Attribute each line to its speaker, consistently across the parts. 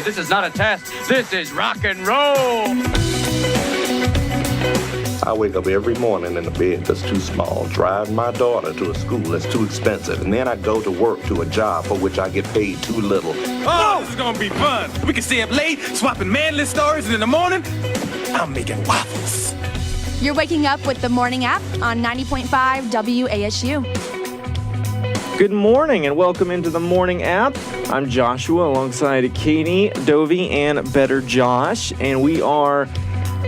Speaker 1: This is not a test. This is rock and roll.
Speaker 2: I wake up every morning in a bed that's too small, drive my daughter to a school that's too expensive, and then I go to work to a job for which I get paid too little.
Speaker 3: Oh, this is gonna be fun. We can stay up late, swapping manly stories, and in the morning, I'm making waffles.
Speaker 4: You're waking up with the Morning App on 90.5 WASU.
Speaker 5: Good morning and welcome into the Morning App. I'm Joshua alongside Katie, Dovey, and Better Josh, and we are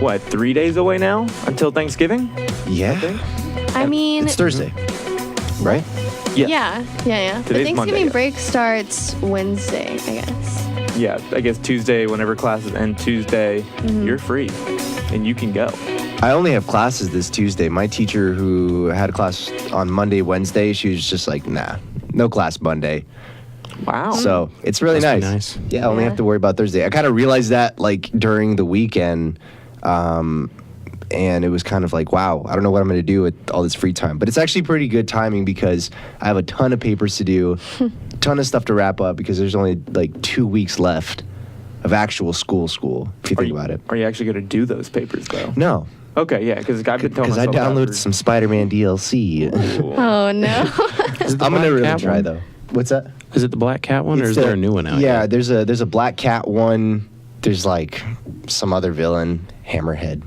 Speaker 5: 3 days away now until Thanksgiving?
Speaker 6: Yeah.
Speaker 7: I mean,
Speaker 6: it's Thursday, right?
Speaker 7: Yeah. The Thanksgiving
Speaker 5: Monday,
Speaker 7: break starts Wednesday, I guess.
Speaker 5: Yeah, I guess Tuesday, whenever classes end Tuesday, you're free and you can go.
Speaker 6: I only have classes this Tuesday. My teacher who had a class on Monday, Wednesday, she was just like, nah, no class Monday.
Speaker 5: Wow.
Speaker 6: So it's really nice. Yeah, I only have to worry about Thursday. I kind of realized that like during the weekend. And it was kind of like, wow, I don't know what I'm going to do with all this free time. But it's actually pretty good timing because I have a ton of papers to do, a ton of stuff to wrap up because there's only like 2 weeks left of actual school, if you think about it.
Speaker 5: Are you actually going to do those papers, though?
Speaker 6: No.
Speaker 5: Okay, yeah, because I've been telling myself
Speaker 6: I downloaded some Spider-Man DLC.
Speaker 7: Oh, no.
Speaker 6: I'm going to really try, though. What's that?
Speaker 8: Is it the Black Cat one, or is there a new one out?
Speaker 6: Yeah, there's a Black Cat one. There's like some other villain, Hammerhead.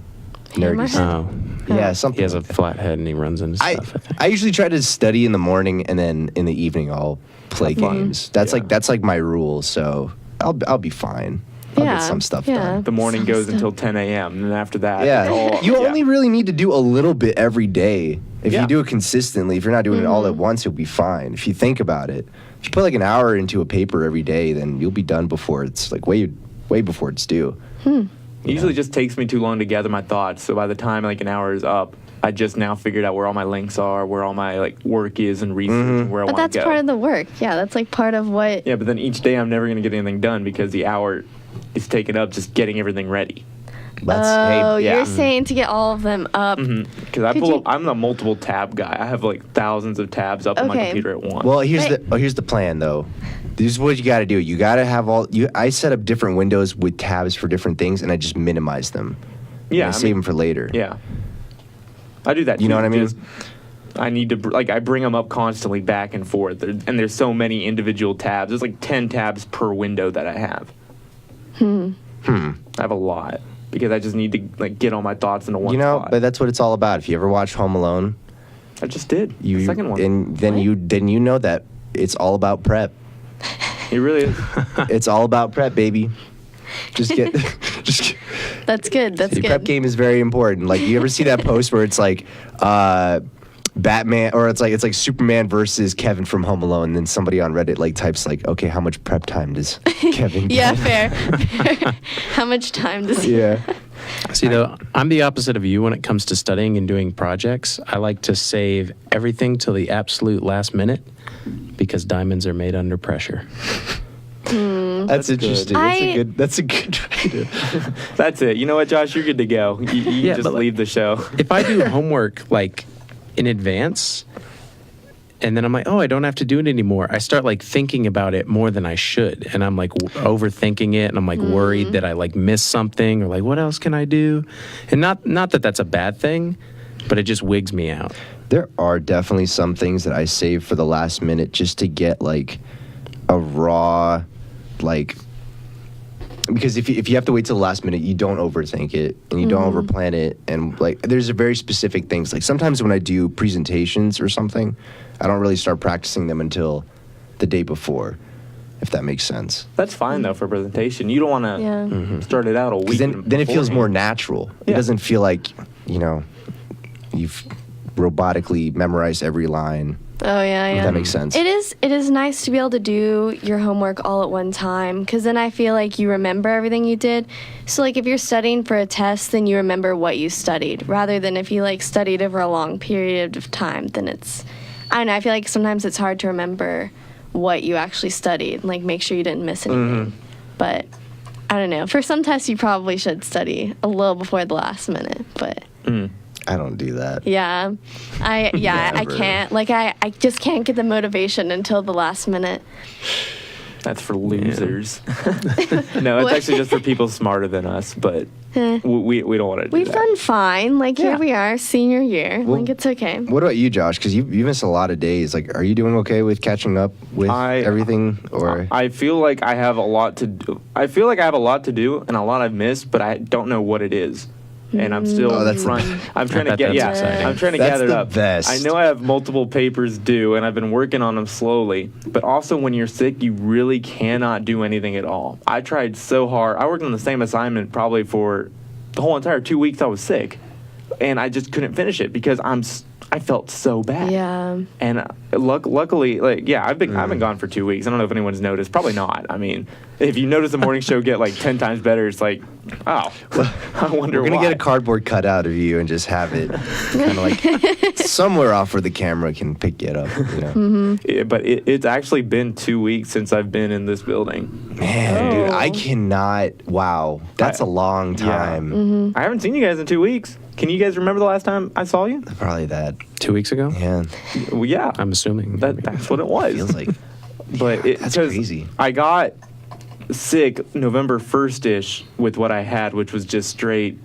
Speaker 6: Nerdy stuff.
Speaker 8: Oh.
Speaker 6: Yeah, something.
Speaker 8: He has a
Speaker 6: like that.
Speaker 8: flat head and he runs into stuff, I think.
Speaker 6: I usually try to study in the morning and then in the evening I'll play games. That's like my rule, so I'll be fine. I'll get some stuff done.
Speaker 5: The morning goes until 10 a.m. and then after that,
Speaker 6: you only really need to do a little bit every day. If you do it consistently, if you're not doing it all at once, you'll be fine. If you think about it, if you put like an hour into a paper every day, then you'll be done before it's like way before it's due.
Speaker 5: It usually just takes me too long to gather my thoughts. So by the time like an hour is up, I just now figured out where all my links are, where all my like work is and research and where I want to go.
Speaker 7: But that's part of the work. Yeah, that's like part of what...
Speaker 5: Yeah, but then each day I'm never going to get anything done because the hour is taken up just getting everything ready.
Speaker 7: You're saying to get all of them up.
Speaker 5: Because I'm a multiple tab guy. I have like thousands of tabs up on my computer at once.
Speaker 6: Well, here's the plan though. This is what you got to do. You got to have I set up different windows with tabs for different things, and I just minimize them.
Speaker 5: Yeah,
Speaker 6: I save them for later.
Speaker 5: Yeah, I do that.
Speaker 6: You know what I mean?
Speaker 5: I need to I bring them up constantly back and forth, and there's so many individual tabs. There's like 10 tabs per window that I have. I have a lot because I just need to like get all my thoughts into one spot.
Speaker 6: But that's what it's all about. If you ever watched Home Alone,
Speaker 5: I just did the second one,
Speaker 6: and then you know that it's all about prep.
Speaker 5: It really is.
Speaker 6: It's all about prep, baby. Just get.
Speaker 7: That's good. That's
Speaker 6: the
Speaker 7: good.
Speaker 6: prep game is very important. Like, you ever see that post where it's like Batman, or it's like Superman versus Kevin from Home Alone, and then somebody on Reddit like types like, okay, how much prep time does Kevin get?
Speaker 7: Yeah, fair. How much time does he?
Speaker 6: Yeah.
Speaker 8: See, though, I'm the opposite of you when it comes to studying and doing projects. I like to save everything till the absolute last minute because diamonds are made under pressure.
Speaker 6: That's interesting. That's a good idea.
Speaker 5: That's it. You know what, Josh? You're good to go. You just leave the show.
Speaker 8: If I do homework like in advance, and then I'm like, oh, I don't have to do it anymore, I start like thinking about it more than I should, and I'm like overthinking it, and I'm like worried that I like miss something, or like what else can I do? And not that that's a bad thing, but it just wigs me out.
Speaker 6: There are definitely some things that I save for the last minute just to get like a raw, like, because if you have to wait till the last minute, you don't overthink it and you don't overplan it, and like there's a very specific things. Like sometimes when I do presentations or something, I don't really start practicing them until the day before, if that makes sense.
Speaker 5: That's fine though for presentation. You don't want to start it out a week.
Speaker 6: Then it feels more natural. It doesn't feel like you've robotically memorized every line.
Speaker 7: Oh, yeah.
Speaker 6: If that makes sense.
Speaker 7: It is nice to be able to do your homework all at one time, because then I feel like you remember everything you did. So, like, if you're studying for a test, then you remember what you studied, rather than if you, like, studied over a long period of time, then it's, I don't know, I feel like sometimes it's hard to remember what you actually studied, like, make sure you didn't miss anything. But, I don't know, for some tests you probably should study a little before the last minute, but...
Speaker 6: I don't do that.
Speaker 7: Yeah. I can't. Like, I just can't get the motivation until the last minute.
Speaker 5: That's for losers. No, it's actually just for people smarter than us, but we don't want to do
Speaker 7: We've
Speaker 5: that.
Speaker 7: done fine. Like,
Speaker 5: Yeah.
Speaker 7: here we are, senior year.
Speaker 6: Well,
Speaker 7: like, it's okay.
Speaker 6: What about you, Josh? Because you missed a lot of days. Like, are you doing okay with catching up with everything? Or
Speaker 5: I feel like I have a lot to do. I feel like I have a lot to do and a lot I've missed, but I don't know what it is. And I'm still
Speaker 6: that's the
Speaker 5: I'm trying to
Speaker 8: bet
Speaker 5: get
Speaker 8: that's exciting.
Speaker 5: I'm trying to
Speaker 6: That's
Speaker 5: gather it
Speaker 6: the
Speaker 5: up.
Speaker 6: best.
Speaker 5: I know I have multiple papers due and I've been working on them slowly, but also when you're sick you really cannot do anything at all. I tried so hard. I worked on the same assignment probably for the whole entire 2 weeks I was sick, and I just couldn't finish it because I felt so bad.
Speaker 7: Yeah.
Speaker 5: And luckily, like, yeah, I've been gone for 2 weeks. I don't know if anyone's noticed. Probably not. I mean, if you notice the morning show get like 10 times better, it's like, oh, I wonder
Speaker 6: we're gonna
Speaker 5: why.
Speaker 6: get a cardboard cutout of you and just have it kind of like somewhere off where the camera can pick it up. You know?
Speaker 5: But it's actually been 2 weeks since I've been in this building.
Speaker 6: Man, dude, I cannot. Wow, that's a long time.
Speaker 5: I haven't seen you guys in 2 weeks. Can you guys remember the last time I saw you?
Speaker 6: Probably that.
Speaker 8: 2 weeks ago?
Speaker 6: Yeah,
Speaker 5: Well, yeah.
Speaker 8: I'm assuming.
Speaker 5: That's what it was.
Speaker 6: feels like.
Speaker 5: But
Speaker 6: that's
Speaker 5: 'cause
Speaker 6: crazy.
Speaker 5: I got sick November 1st-ish with what I had, which was just straight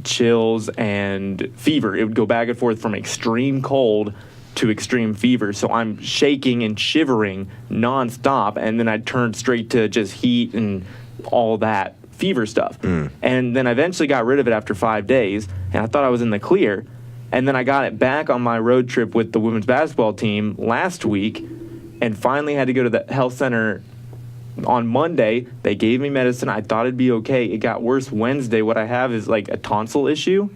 Speaker 5: chills and fever. It would go back and forth from extreme cold to extreme fever. So I'm shaking and shivering nonstop, and then I'd turn straight to just heat and all that fever stuff. And then I eventually got rid of it after 5 days, and I thought I was in the clear. And then I got it back on my road trip with the women's basketball team last week, and finally had to go to the health center on Monday. They gave me medicine. I thought it'd be okay. It got worse Wednesday. What I have is like a tonsil issue,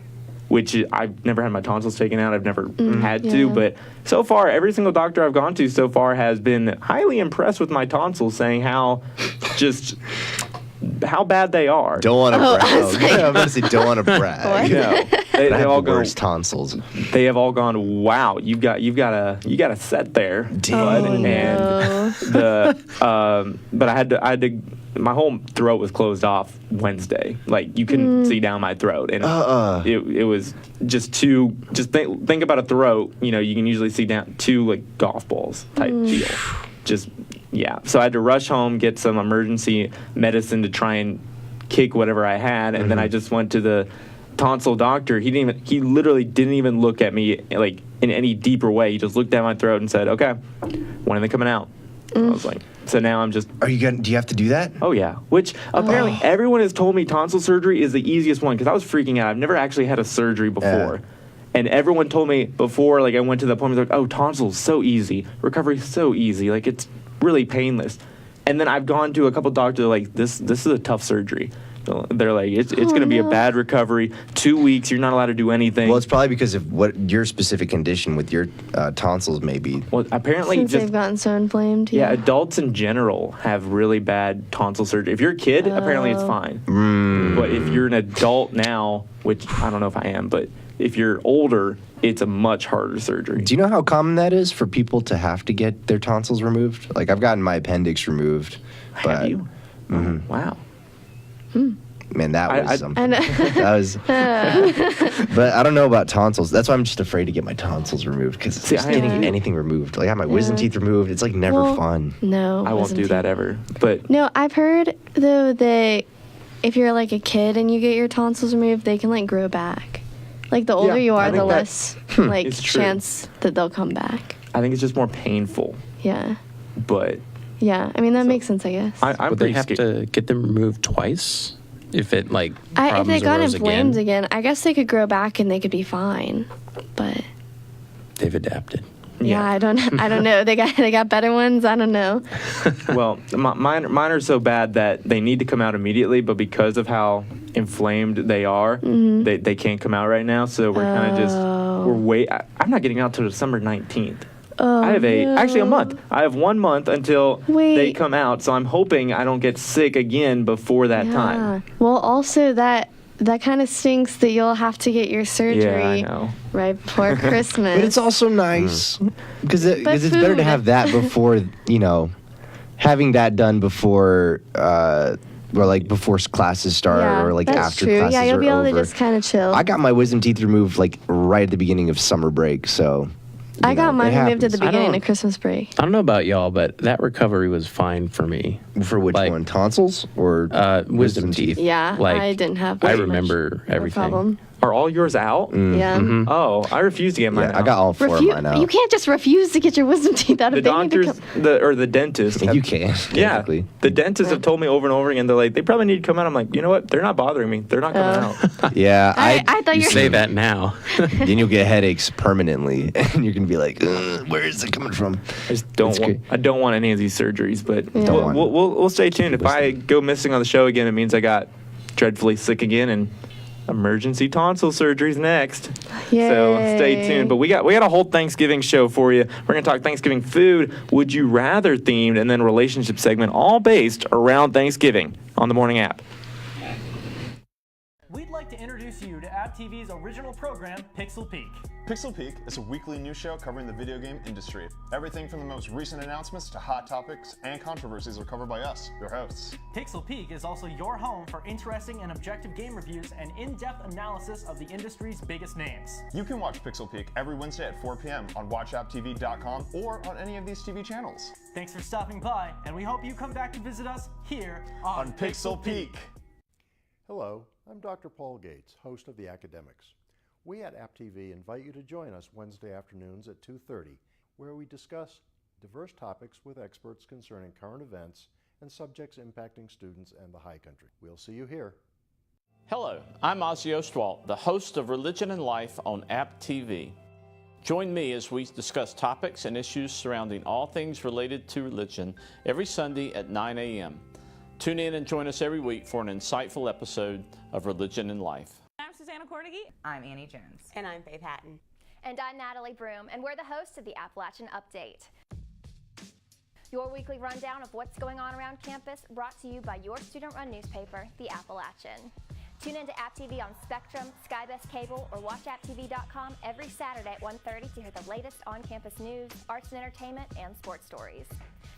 Speaker 5: which I've never had my tonsils taken out. I've never had to.
Speaker 7: yeah.
Speaker 5: But so far, every single doctor I've gone to so far has been highly impressed with my tonsils, saying how bad they are.
Speaker 6: Don't want to
Speaker 7: I
Speaker 6: brag.
Speaker 7: was
Speaker 6: I'm gonna say don't want to brag.
Speaker 5: No, they
Speaker 6: I have
Speaker 5: all
Speaker 6: the
Speaker 5: go.
Speaker 6: worst tonsils.
Speaker 5: They have all gone. Wow, you got a set there, bud.
Speaker 7: Oh,
Speaker 5: And
Speaker 7: no.
Speaker 5: but I had to. My whole throat was closed off Wednesday. Like you couldn't see down my throat, and it was just too. Just think about a throat. You know, you can usually see down 2 like golf balls type deal. Just yeah. So I had to rush home, get some emergency medicine to try and kick whatever I had, and then I just went to the tonsil doctor. He literally didn't even look at me like in any deeper way. He just looked down my throat and said, "Okay, when are they coming out?" I was like, so now I'm just.
Speaker 6: Are you gonna? Do you have to do that?
Speaker 5: Oh yeah, which apparently everyone has told me tonsil surgery is the easiest one because I was freaking out. I've never actually had a surgery before. And everyone told me before, like I went to the appointment, like, oh, tonsils, so easy. Recovery, so easy. Like it's really painless. And then I've gone to a couple doctors, like, this is a tough surgery. They're like, it's going to be a bad recovery. 2 weeks, you're not allowed to do anything.
Speaker 6: Well, it's probably because of what your specific condition with your tonsils may be.
Speaker 5: Well, apparently
Speaker 7: Since
Speaker 5: just
Speaker 7: they've gotten so inflamed.
Speaker 5: yeah, adults in general have really bad tonsil surgery. If you're a kid, apparently it's fine. But if you're an adult now, which I don't know if I am, but if you're older, it's a much harder surgery.
Speaker 6: Do you know how common that is for people to have to get their tonsils removed? Like I've gotten my appendix removed, but
Speaker 5: Have you? Wow.
Speaker 6: man, that was
Speaker 5: I
Speaker 6: something. That was. But I don't know about tonsils. That's why I'm just afraid to get my tonsils removed because
Speaker 5: See,
Speaker 6: just
Speaker 5: I-
Speaker 6: getting anything removed. Like I have my wisdom teeth removed. It's like never
Speaker 7: Well,
Speaker 6: fun.
Speaker 7: No.
Speaker 5: I won't
Speaker 7: wasn't
Speaker 5: do
Speaker 7: too-
Speaker 5: that ever. But
Speaker 7: No, I've heard, though, that if you're like a kid and you get your tonsils removed, they can like grow back. Like the older you
Speaker 5: I
Speaker 7: are,
Speaker 5: think
Speaker 7: the
Speaker 5: that-
Speaker 7: less like
Speaker 5: It's true.
Speaker 7: chance that they'll come back.
Speaker 5: I think it's just more painful.
Speaker 7: Yeah.
Speaker 5: But
Speaker 7: Yeah. I mean, that makes sense, I guess.
Speaker 5: I'm
Speaker 8: Would they
Speaker 5: pretty
Speaker 8: have
Speaker 5: scared.
Speaker 8: to get them removed twice? If it like
Speaker 7: If
Speaker 8: problems
Speaker 7: they got
Speaker 8: arose
Speaker 7: inflamed
Speaker 8: again,
Speaker 7: again, I guess they could grow back and they could be fine. But
Speaker 8: they've adapted.
Speaker 7: yeah, I don't know. They got better ones. I don't know.
Speaker 5: Well, mine are so bad that they need to come out immediately, but because of how inflamed they are, they can't come out right now. So we're kind of just I'm not getting out till December 19th. I have actually a month. I have 1 month until
Speaker 7: Wait.
Speaker 5: they come out. So I'm hoping I don't get sick again before that time.
Speaker 7: Well, also that kind of stinks that you'll have to get your surgery
Speaker 5: Yeah, I know.
Speaker 7: right before Christmas.
Speaker 6: But it's also nice because it's better to
Speaker 7: food.
Speaker 6: have that before having that done before. Or like before classes start,
Speaker 7: yeah,
Speaker 6: or like
Speaker 7: that's
Speaker 6: after
Speaker 7: true.
Speaker 6: classes
Speaker 7: Yeah, you'll
Speaker 6: are
Speaker 7: be able
Speaker 6: over.
Speaker 7: to just kind of chill.
Speaker 6: I got my wisdom teeth removed like right at the beginning of summer break, so
Speaker 7: I got
Speaker 6: know,
Speaker 7: mine
Speaker 6: it
Speaker 7: removed at the
Speaker 6: happens.
Speaker 7: beginning of Christmas break.
Speaker 8: I don't know about y'all, but that recovery was fine for me.
Speaker 6: For which
Speaker 8: Like,
Speaker 6: one? Tonsils or
Speaker 8: Wisdom teeth.
Speaker 7: Yeah,
Speaker 8: Like,
Speaker 7: I didn't have
Speaker 8: I
Speaker 7: much
Speaker 8: remember
Speaker 7: of a
Speaker 8: everything.
Speaker 7: problem.
Speaker 5: Are all yours out?
Speaker 7: Yeah.
Speaker 5: Oh, I refuse to get mine
Speaker 6: Yeah,
Speaker 5: out.
Speaker 6: I got all four of mine out.
Speaker 7: You can't just refuse to get your wisdom teeth out.
Speaker 5: The
Speaker 7: If they need to
Speaker 5: doctors,
Speaker 7: come-
Speaker 5: the dentist.
Speaker 6: You can.
Speaker 5: Yeah,
Speaker 6: technically.
Speaker 5: the dentists have told me over and over again. They're like, they probably need to come out. I'm like, you know what? They're not bothering me. They're not coming out.
Speaker 6: Yeah,
Speaker 7: I thought
Speaker 8: You
Speaker 7: you were
Speaker 8: say that now.
Speaker 6: then you'll get headaches permanently, and you're gonna be like, "Where is it coming from?"
Speaker 5: I just don't
Speaker 6: It's
Speaker 5: want.
Speaker 6: great.
Speaker 5: I don't want any of these surgeries. But
Speaker 6: Don't want
Speaker 5: we'll stay tuned. If I go missing on the show again, it means I got dreadfully sick again and emergency tonsil surgeries next. So stay tuned. But we got a whole Thanksgiving show for you. We're gonna talk Thanksgiving food, would you rather themed, and then relationship segment, all based around Thanksgiving on the morning app.
Speaker 9: We'd like to introduce you to App TV's original program, Pixel Peak.
Speaker 10: Pixel Peak is a weekly news show covering the video game industry. Everything from the most recent announcements to hot topics and controversies are covered by us, your hosts.
Speaker 9: Pixel Peak is also your home for interesting and objective game reviews and in-depth analysis of the industry's biggest names.
Speaker 10: You can watch Pixel Peak every Wednesday at 4 p.m. on watchapptv.com or on any of these TV channels.
Speaker 9: Thanks for stopping by, and we hope you come back to visit us here on
Speaker 10: Pixel Peak.
Speaker 11: Hello, I'm Dr. Paul Gates, host of The Academics. We at App TV invite you to join us Wednesday afternoons at 2:30, where we discuss diverse topics with experts concerning current events and subjects impacting students and the high country. We'll see you here.
Speaker 12: Hello, I'm Ozzy Ostwald, the host of Religion and Life on App TV. Join me as we discuss topics and issues surrounding all things related to religion every Sunday at 9 a.m. Tune in and join us every week for an insightful episode of Religion and Life.
Speaker 13: I'm Susanna Cordigy. I'm Annie Jones.
Speaker 14: And I'm Faith Hatton.
Speaker 15: And I'm Natalie Broom, and we're the hosts of the Appalachian Update. Your weekly rundown of what's going on around campus, brought to you by your student-run newspaper, The Appalachian. Tune in to App TV on Spectrum, Skybest Cable, or watchapptv.com every Saturday at 1:30 to hear the latest on-campus news, arts and entertainment, and sports stories.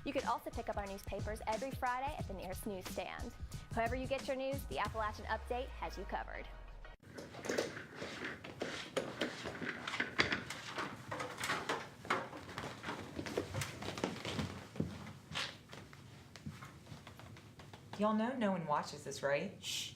Speaker 15: You can also pick up our newspapers every Friday at the nearest newsstand. However you get your news, the Appalachian Update has you covered.
Speaker 13: Y'all know no one watches this, right? Shh.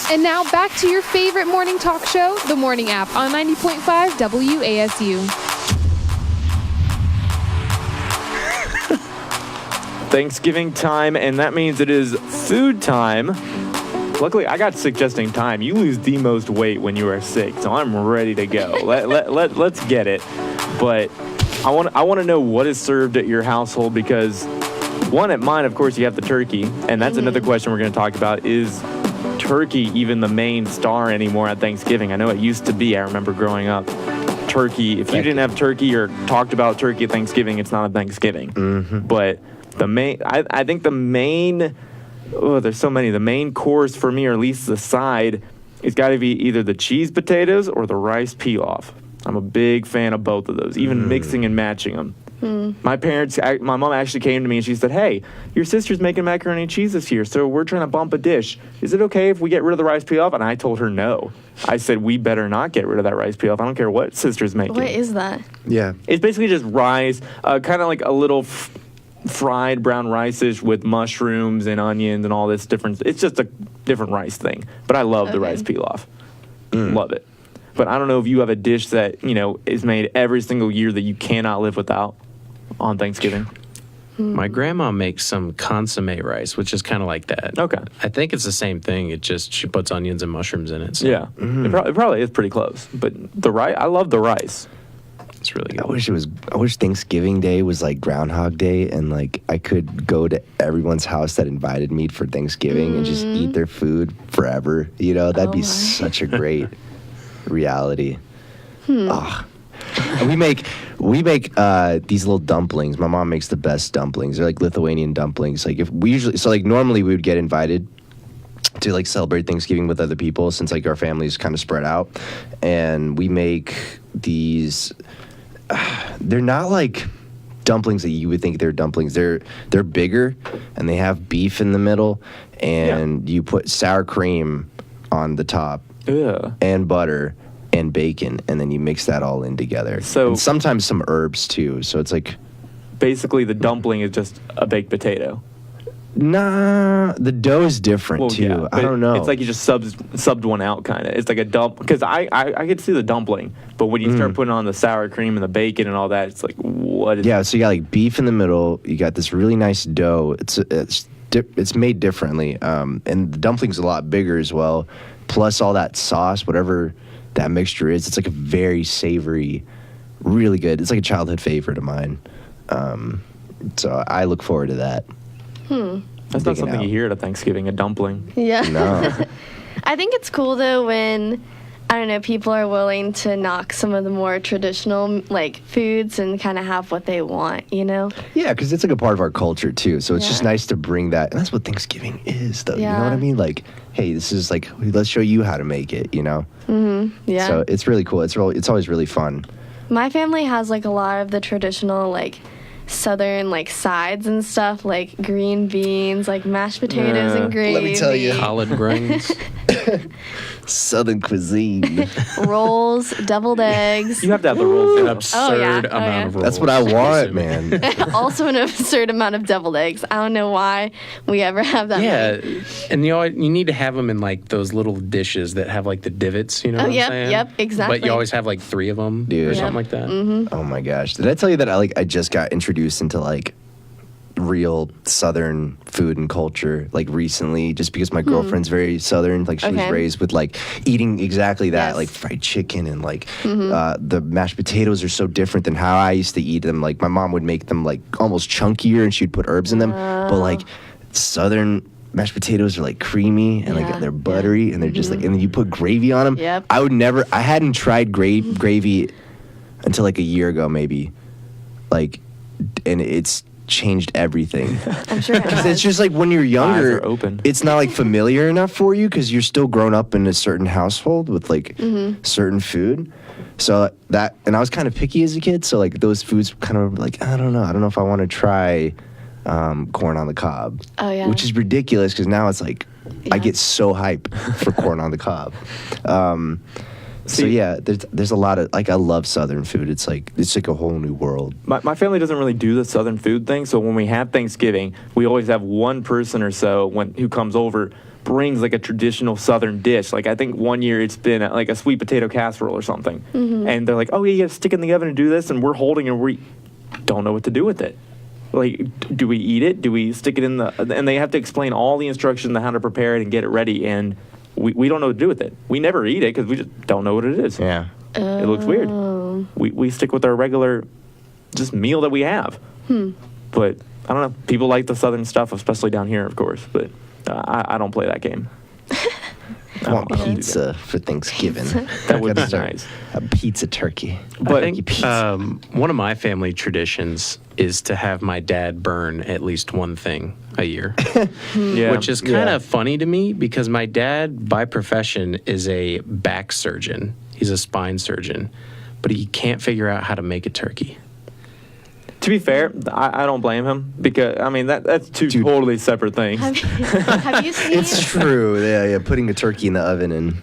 Speaker 14: And now back to your favorite morning talk show, The Morning App, on 90.5 WASU.
Speaker 5: Thanksgiving time, and that means it is food time. Luckily, I got sick just in time. You lose the most weight when you are sick, so I'm ready to go. Let's get it. But I want to know what is served at your household, because one, at mine, of course, you have the turkey, and that's another question we're going to talk about. Is turkey even the main star anymore at Thanksgiving? I know it used to be. I remember growing up. Turkey, if you didn't have turkey or talked about turkey at Thanksgiving, it's not a Thanksgiving. But the main, I think the main, there's so many. The main course for me, or at least the side, it's got to be either the cheese potatoes or the rice pilaf. I'm a big fan of both of those, even mixing and matching them. My mom actually came to me and she said, "Hey, your sister's making macaroni and cheese this year, so we're trying to bump a dish. Is it okay if we get rid of the rice pilaf?" And I told her no. I said, "We better not get rid of that rice pilaf. I don't care what sister's making."
Speaker 7: What is that?
Speaker 6: Yeah.
Speaker 5: It's basically just rice, kind of like a little fried brown rice-ish with mushrooms and onions and all this different. It's just a different rice thing. But I love the rice pilaf. Love it. But I don't know if you have a dish that, is made every single year that you cannot live without on Thanksgiving.
Speaker 8: My grandma makes some consomme rice, which is kind of like that.
Speaker 5: Okay.
Speaker 8: I think it's the same thing. It just, she puts onions and mushrooms in it. So.
Speaker 5: Yeah. It probably is pretty close. But the rice, I love the rice.
Speaker 8: It's really good.
Speaker 6: I wish Thanksgiving Day was like Groundhog Day, and like I could go to everyone's house that invited me for Thanksgiving and just eat their food forever. That'd be such a great reality. And we make these little dumplings. My mom makes the best dumplings. They're like Lithuanian dumplings. Like normally we would get invited to like celebrate Thanksgiving with other people, since like our family's kind of spread out, and we make these. They're not like dumplings that you would think they're dumplings. They're bigger, and they have beef in the middle, and you put sour cream on the top, and butter and bacon, and then you mix that all in together. So and sometimes some herbs too. So it's like
Speaker 5: basically the dumpling is just a baked potato.
Speaker 6: Nah, the dough is different too.
Speaker 5: Yeah,
Speaker 6: I don't know.
Speaker 5: It's like you just subbed one out, kind of. It's like a because I could see the dumpling, but when you start putting on the sour cream and the bacon and all that, it's like, what is?
Speaker 6: Yeah, so you got like beef in the middle. You got this really nice dough. It's made differently, and the dumpling's a lot bigger as well. Plus all that sauce, whatever that mixture is, it's like a very savory, really good. It's like a childhood favorite of mine. So I look forward to that.
Speaker 5: That's not something you hear at a Thanksgiving, a dumpling.
Speaker 7: Yeah.
Speaker 6: No.
Speaker 7: I think it's cool though when, I don't know, people are willing to knock some of the more traditional like foods and kind of have what they want, Yeah,
Speaker 6: because it's like a part of our culture too. So it's just nice to bring that, and that's what Thanksgiving is, though.
Speaker 7: Yeah.
Speaker 6: You know what I mean? Like, hey, this is like, let's show you how to make it.
Speaker 7: Yeah.
Speaker 6: So it's really cool. It's always really fun.
Speaker 7: My family has like a lot of the traditional like Southern like sides and stuff, like green beans, like mashed potatoes and gravy.
Speaker 6: Let me tell you,
Speaker 8: collard greens.
Speaker 6: Southern cuisine.
Speaker 7: Rolls, deviled eggs.
Speaker 5: You have to have the rolls.
Speaker 8: An absurd amount of rolls.
Speaker 6: That's what I want, man.
Speaker 7: Also an absurd amount of deviled eggs. I don't know why we ever have that.
Speaker 8: Yeah, and you need to have them in like those little dishes that have like the divots, what I'm saying?
Speaker 7: Yep, exactly.
Speaker 8: But you always have like 3 of them or something like that.
Speaker 6: Oh my gosh. Did I tell you that I just got introduced into like real Southern food and culture like recently, just because my girlfriend's very Southern, like she was raised with like eating exactly that, like fried chicken, and like the mashed potatoes are so different than how I used to eat them. Like my mom would make them like almost chunkier, and she'd put herbs in them, but like Southern mashed potatoes are like creamy and like they're buttery, and they're just like, and then you put gravy on them. I hadn't tried gravy until like a year ago maybe, like, and it's changed everything.
Speaker 7: I'm sure
Speaker 6: because it's just like when you're younger,
Speaker 5: open.
Speaker 6: It's not like familiar enough for you because you're still grown up in a certain household with like certain food. So that, and I was kind of picky as a kid, so like those foods kind of like, I don't know if I want to try corn on the cob.
Speaker 7: Oh yeah,
Speaker 6: which is ridiculous because now it's like I get so hype for corn on the cob. So yeah, there's a lot of, like, I love Southern food. It's like a whole new world.
Speaker 5: My family doesn't really do the Southern food thing, so when we have Thanksgiving, we always have one person or so who comes over, brings like a traditional Southern dish. Like I think one year it's been like a sweet potato casserole or something, and they're like, "Oh yeah, you have to stick it in the oven and do this," and we're holding and we don't know what to do with it. Like, do we eat it? Do we stick it in the? And they have to explain all the instructions on how to prepare it and get it ready, and we don't know what to do with it. We never eat it because we just don't know what it is.
Speaker 6: Yeah,
Speaker 5: it looks weird. We stick with our regular just meal that we have. But I don't know. People like the Southern stuff, especially down here, of course. But I don't play that game.
Speaker 6: I want pizza for Thanksgiving.
Speaker 5: That would be nice.
Speaker 6: A pizza turkey.
Speaker 8: But I think one of my family traditions is to have my dad burn at least one thing a year. Which is kind of funny to me because my dad, by profession, is a back surgeon. He's a spine surgeon. But he can't figure out how to make a turkey.
Speaker 5: To be fair, I don't blame him because, I mean, that's two totally separate things.
Speaker 7: Have you seen?
Speaker 6: It's true. Yeah, putting a turkey in the oven and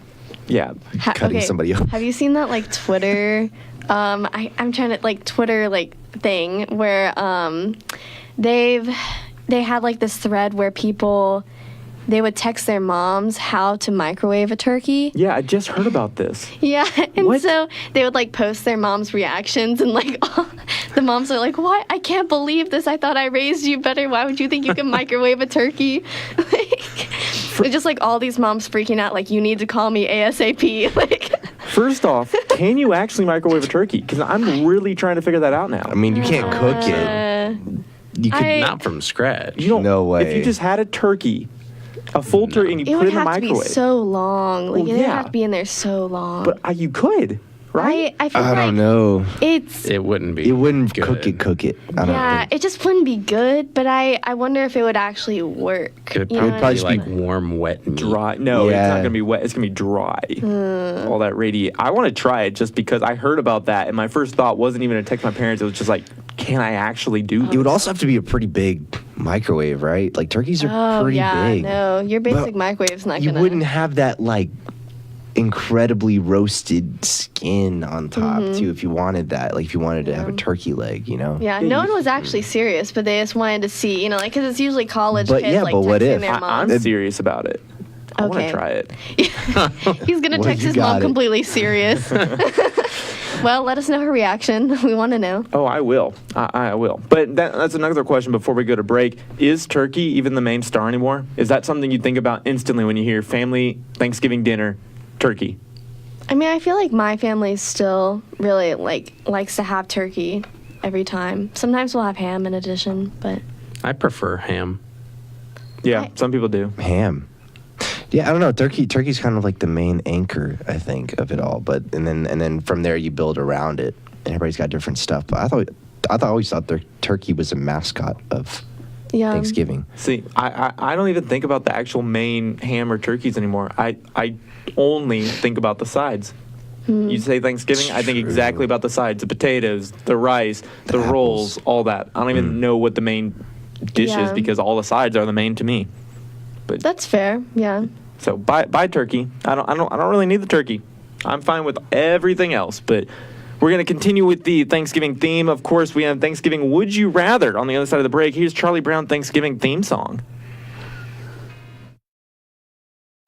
Speaker 6: cutting somebody up.
Speaker 7: Have you seen that like Twitter? I'm trying to like Twitter like thing where they had like this thread where they would text their moms how to microwave a turkey.
Speaker 5: Yeah, I just heard about this.
Speaker 7: Yeah, and so they would like post their mom's reactions and like the moms are like, "What? I can't believe this. I thought I raised you better. Why would you think you can microwave a turkey?" It's just like all these moms freaking out like, "You need to call me ASAP." Like,
Speaker 5: first off, can you actually microwave a turkey? Because I'm really trying to figure that out now.
Speaker 6: I mean, you can't cook it.
Speaker 8: You could not from scratch.
Speaker 5: You don't.
Speaker 6: No way.
Speaker 5: If you just had a turkey, a full turkey, and you
Speaker 7: it
Speaker 5: put
Speaker 7: would
Speaker 5: it in the
Speaker 7: have to
Speaker 5: microwave.
Speaker 7: be so long. Like,
Speaker 5: Well,
Speaker 7: it would
Speaker 5: yeah.
Speaker 7: have to be in there so long.
Speaker 5: But you could, right?
Speaker 7: I feel
Speaker 6: I
Speaker 7: like
Speaker 6: don't know.
Speaker 8: It wouldn't be.
Speaker 6: It wouldn't
Speaker 8: good.
Speaker 6: cook it. I don't
Speaker 7: yeah,
Speaker 6: think.
Speaker 7: it just wouldn't be good. But I wonder if it would actually work.
Speaker 8: It would
Speaker 7: you know
Speaker 8: probably
Speaker 7: what I
Speaker 8: be
Speaker 7: mean?
Speaker 8: like warm, wet meat.
Speaker 5: Dry. No, it's
Speaker 6: Yeah.
Speaker 5: not going to be wet. It's going to be dry. All that radiate. I want to try it just because I heard about that, and my first thought wasn't even to text my parents. It was just like, can I actually do this?
Speaker 6: It would also have to be a pretty big microwave, right? Like turkeys are pretty big.
Speaker 7: No, your basic
Speaker 6: But
Speaker 7: microwave's not
Speaker 6: You
Speaker 7: gonna.
Speaker 6: wouldn't have that like incredibly roasted skin on top too if you wanted that. Like if you wanted to have a turkey leg, you know?
Speaker 7: Yeah, no one was actually serious, but they just wanted to see, you know, like, because it's usually college
Speaker 6: But
Speaker 7: kids,
Speaker 6: yeah,
Speaker 7: like,
Speaker 6: but what
Speaker 7: texting
Speaker 6: if?
Speaker 7: their
Speaker 5: I'm
Speaker 7: moms.
Speaker 5: serious about it. I want
Speaker 7: Okay.
Speaker 5: to try it.
Speaker 7: He's going to
Speaker 6: Well,
Speaker 7: text
Speaker 6: you
Speaker 7: his
Speaker 6: got
Speaker 7: mom
Speaker 6: it.
Speaker 7: completely serious. Well, let us know her reaction. We want to know.
Speaker 5: Oh, I will. I will. But that's another question before we go to break. Is turkey even the main star anymore? Is that something you think about instantly when you hear family Thanksgiving dinner, turkey?
Speaker 7: I mean, I feel like my family still really, likes to have turkey every time. Sometimes we'll have ham in addition, but...
Speaker 8: I prefer ham.
Speaker 5: Yeah, some people do.
Speaker 6: Ham. Yeah, I don't know. Turkey's kind of like the main anchor, I think, of it all. But and then from there you build around it, and everybody's got different stuff. But I always thought turkey was a mascot of Thanksgiving.
Speaker 5: See, I don't even think about the actual main ham or turkeys anymore. I only think about the sides. You say Thanksgiving, I think exactly about the sides: the potatoes, the rice, the rolls, all that. I don't even know what the main dish is because all the sides are the main to me. But
Speaker 7: that's fair. Yeah.
Speaker 5: So buy turkey. I don't really need the turkey. I'm fine with everything else. But we're going to continue with the Thanksgiving theme. Of course, we have Thanksgiving Would You Rather on the other side of the break. Here's Charlie Brown Thanksgiving theme song.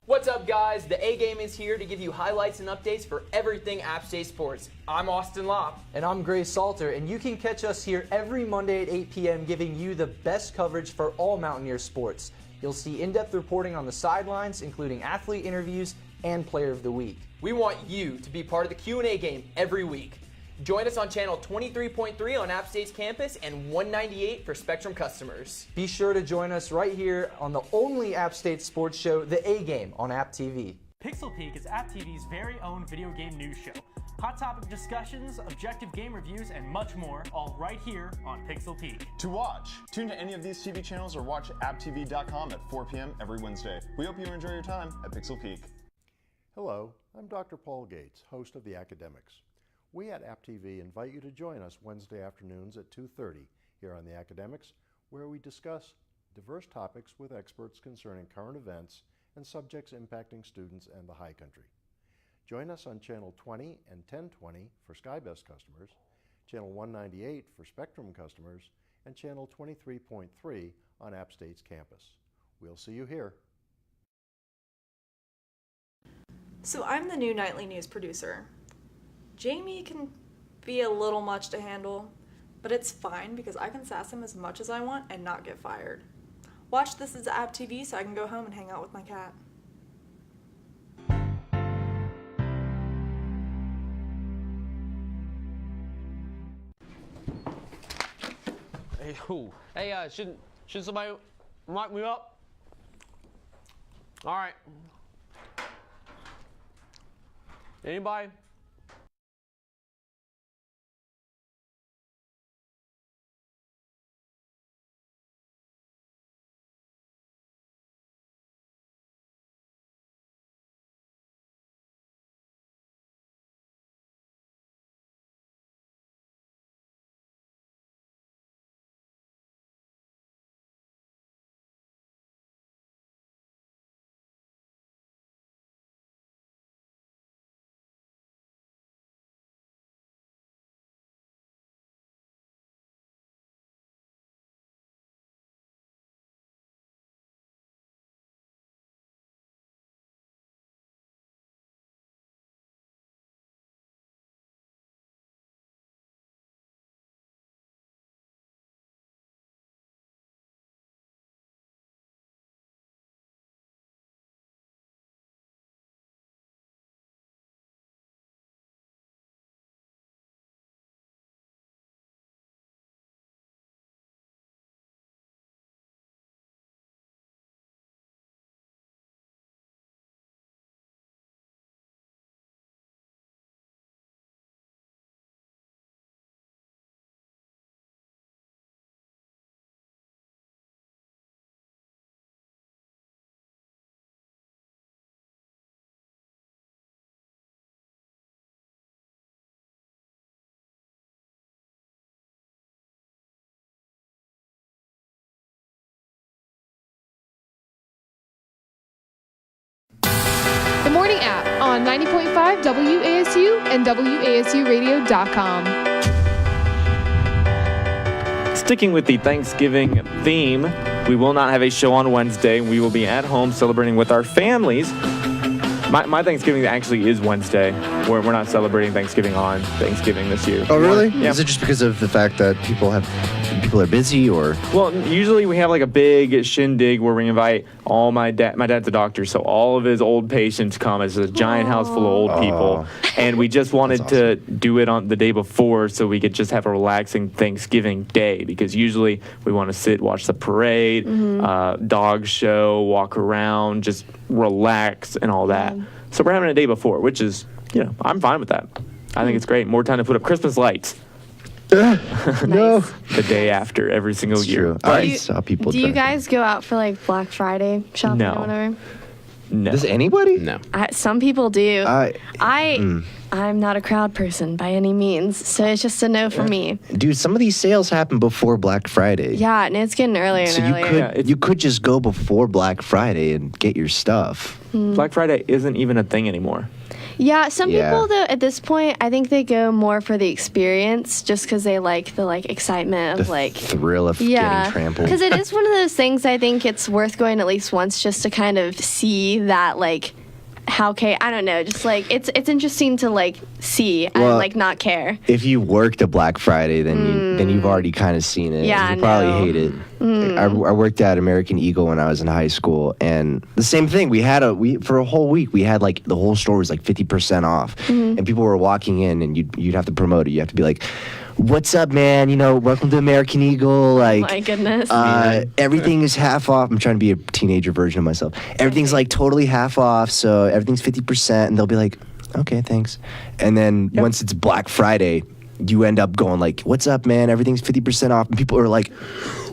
Speaker 16: What's up, guys? The A Game is here to give you highlights and updates for everything App State sports. I'm Austin Lopp.
Speaker 9: And I'm Gray Salter, and you can catch us here every Monday at 8 p.m. giving you the best coverage for all Mountaineer sports. You'll see in-depth reporting on the sidelines, including athlete interviews and Player of the Week.
Speaker 16: We want you to be part of the Q&A game every week. Join us on channel 23.3 on App State's campus and 198 for Spectrum customers.
Speaker 9: Be sure to join us right here on the only App State sports show, The A Game, on App TV. Pixel Peak is App TV's very own video game news show. Hot topic discussions, objective game reviews, and much more, all right here on Pixel Peak.
Speaker 10: To watch, tune to any of these TV channels or watch apptv.com at 4 p.m. every Wednesday. We hope you enjoy your time at Pixel Peak.
Speaker 11: Hello, I'm Dr. Paul Gates, host of The Academics. We at App TV invite you to join us Wednesday afternoons at 2:30 here on The Academics, where we discuss diverse topics with experts concerning current events and subjects impacting students and the high country. Join us on Channel 20 and 1020 for SkyBest customers, Channel 198 for Spectrum customers, and Channel 23.3 on App State's campus. We'll see you here.
Speaker 17: So I'm the new nightly news producer. Jamie can be a little much to handle, but it's fine because I can sass him as much as I want and not get fired. Watch This Is App TV so I can go home and hang out with my cat.
Speaker 18: Hey, hey, should somebody mic me up? All right. Anybody?
Speaker 14: The Morning App on 90.5 WASU and WASUradio.com.
Speaker 5: Sticking with the Thanksgiving theme, we will not have a show on Wednesday. We will be at home celebrating with our families. My Thanksgiving actually is Wednesday. We're not celebrating Thanksgiving on Thanksgiving this year.
Speaker 6: Oh, really?
Speaker 5: Yeah.
Speaker 6: Is it just because of the fact that people are busy, or?
Speaker 5: Well, usually we have like a big shindig where we invite all my dad's a doctor, so all of his old patients come. It's a giant house full of old people. And we just wanted to do it on the day before so we could just have a relaxing Thanksgiving day, because usually we want to sit, watch the parade, dog show, walk around, just relax and all that. So we're having a day before, which is, I'm fine with that. I think it's great. More time to put up Christmas lights.
Speaker 6: No.
Speaker 5: The day after every single year.
Speaker 6: True. I saw people.
Speaker 7: Do you guys go out for like Black Friday shopping
Speaker 5: No.
Speaker 7: or whatever?
Speaker 5: No.
Speaker 6: Does anybody?
Speaker 8: No.
Speaker 7: Some people do. I'm not a crowd person by any means, so it's just a no for me.
Speaker 6: Dude, some of these sales happen before Black Friday.
Speaker 7: Yeah, and it's getting earlier
Speaker 6: So
Speaker 7: and earlier.
Speaker 6: you could just go before Black Friday and get your stuff.
Speaker 5: Black Friday isn't even a thing anymore.
Speaker 7: Yeah, some people though at this point, I think they go more for the experience, just because they like the excitement of
Speaker 6: The thrill of getting trampled.
Speaker 7: Because it is one of those things. I think it's worth going at least once just to kind of see that I don't know, just it's interesting to see and not care.
Speaker 6: If you worked a Black Friday, then you've already kind of seen it.
Speaker 7: Yeah,
Speaker 6: you probably hate it. I worked at American Eagle when I was in high school, and the same thing. For a whole week we had the whole store was 50% off, and people were walking in, and you'd have to promote it. You have to be like, "What's up, man? Welcome to American Eagle."
Speaker 7: My goodness.
Speaker 6: Everything is half off. I'm trying to be a teenager version of myself. Everything's totally half off, so everything's 50%, and they'll be like, "Okay, thanks." And then once it's Black Friday, you end up going "What's up, man? Everything's 50% off," and people are like,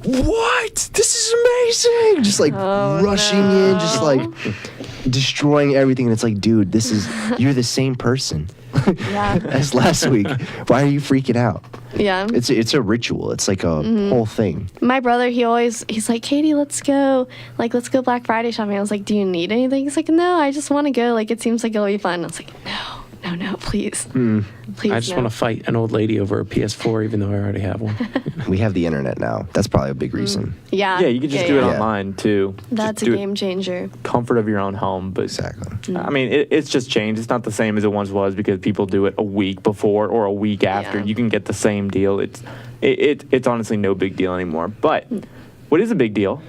Speaker 6: "What? This is amazing!" Just rushing in, just destroying everything. And it's dude, you're the same person as last week. Why are you freaking out?
Speaker 7: Yeah.
Speaker 6: It's a ritual. It's a whole thing.
Speaker 7: My brother, he's like, "Katie, let's go Black Friday shopping." I was like, "Do you need anything?" He's like, "No, I just want to go. It seems like it'll be fun." I was like, "No, No, please. Please,
Speaker 8: I just
Speaker 7: no.
Speaker 8: want to fight an old lady over a PS4, even though I already have one.
Speaker 6: We have the internet now. That's probably a big reason.
Speaker 7: Yeah.
Speaker 5: Yeah, you can just do it online too.
Speaker 7: That's
Speaker 5: Just
Speaker 7: a
Speaker 5: do it
Speaker 7: game changer.
Speaker 5: comfort of your own home. But
Speaker 6: exactly.
Speaker 5: I mean, it's just changed. It's not the same as it once was because people do it a week before or a week after.
Speaker 7: Yeah.
Speaker 5: You can get the same deal. It's honestly no big deal anymore. But what is a big deal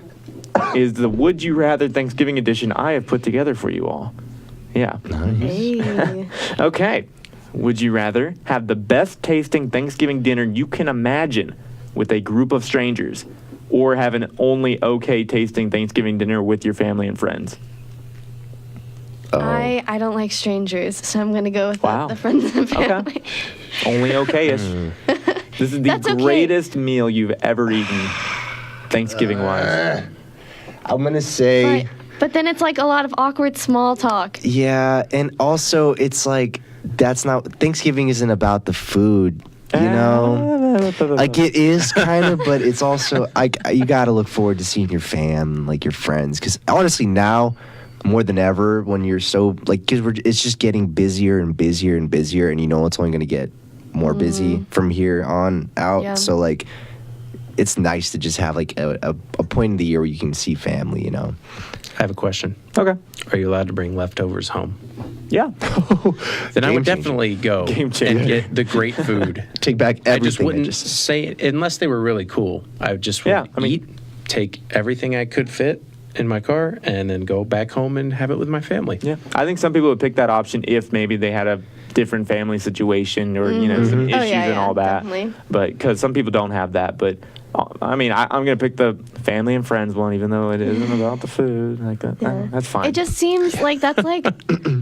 Speaker 5: is the Would You Rather Thanksgiving edition I have put together for you all. Yeah.
Speaker 7: Hey.
Speaker 5: Okay. Would you rather have the best tasting Thanksgiving dinner you can imagine with a group of strangers, or have an only okay tasting Thanksgiving dinner with your family and friends?
Speaker 7: I don't like strangers, so I'm going to go with
Speaker 5: Wow.
Speaker 7: the friends and family.
Speaker 5: Okay. Only okay-ish. This is the
Speaker 7: That's okay.
Speaker 5: greatest meal you've ever eaten, Thanksgiving-wise.
Speaker 6: I'm going to say...
Speaker 7: But then it's like a lot of awkward small talk.
Speaker 6: Yeah, and also it's like that's not Thanksgiving isn't about the food, you know. Like it is kind of, but it's also you got to look forward to seeing your fam, like your friends, because honestly now more than ever when you're so like it's just getting busier and busier and busier, and you know it's only going to get more busy from here on out.
Speaker 7: Yeah.
Speaker 6: So like it's nice to just have like a point in the year where you can see family, you know.
Speaker 8: I have a question.
Speaker 5: Okay.
Speaker 8: Are you allowed to bring leftovers home?
Speaker 5: Yeah.
Speaker 8: Then I
Speaker 6: Game
Speaker 8: would
Speaker 6: changer.
Speaker 8: definitely go
Speaker 6: Game
Speaker 8: and
Speaker 6: changer.
Speaker 8: get the great food.
Speaker 6: Take back
Speaker 8: I
Speaker 6: everything.
Speaker 8: just wouldn't say it unless they were really cool. I would just eat, take everything I could fit in my car, and then go back home and have it with my family.
Speaker 5: Yeah. I think some people would pick that option if maybe they had a different family situation or, you know, some issues and all that.
Speaker 7: Definitely.
Speaker 5: But because some people don't have that. But I mean, I'm going to pick the family and friends one, even though it isn't about the food. Like that. That's fine.
Speaker 7: It just seems like that's like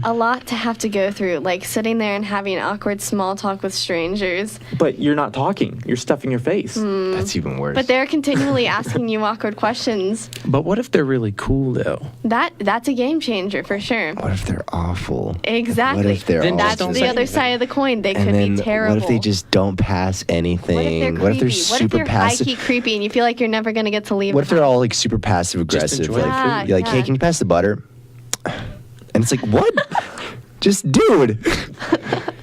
Speaker 7: a lot to have to go through, like sitting there and having awkward small talk with strangers.
Speaker 5: But you're not talking. You're stuffing your face.
Speaker 6: That's even worse.
Speaker 7: But they're continually asking you awkward questions.
Speaker 8: But what if they're really cool, though?
Speaker 7: That's a game changer for sure.
Speaker 6: What if they're awful?
Speaker 7: Exactly.
Speaker 6: What if they're
Speaker 8: Then
Speaker 7: That's
Speaker 6: awful?
Speaker 7: the other side of the coin. They
Speaker 6: And
Speaker 7: could
Speaker 6: then
Speaker 7: be terrible.
Speaker 6: what if they just don't pass anything?
Speaker 7: What if they're creepy?
Speaker 6: super
Speaker 7: what if
Speaker 6: passive?
Speaker 7: they're high-key creepy and you feel like you're never going to get to leave?
Speaker 6: What if they're all like super passive aggressive?
Speaker 8: enjoy
Speaker 6: Like,
Speaker 7: the food.
Speaker 6: you're like, hey,
Speaker 7: Yeah.
Speaker 6: can you pass the butter? And it's like, what? Just dude.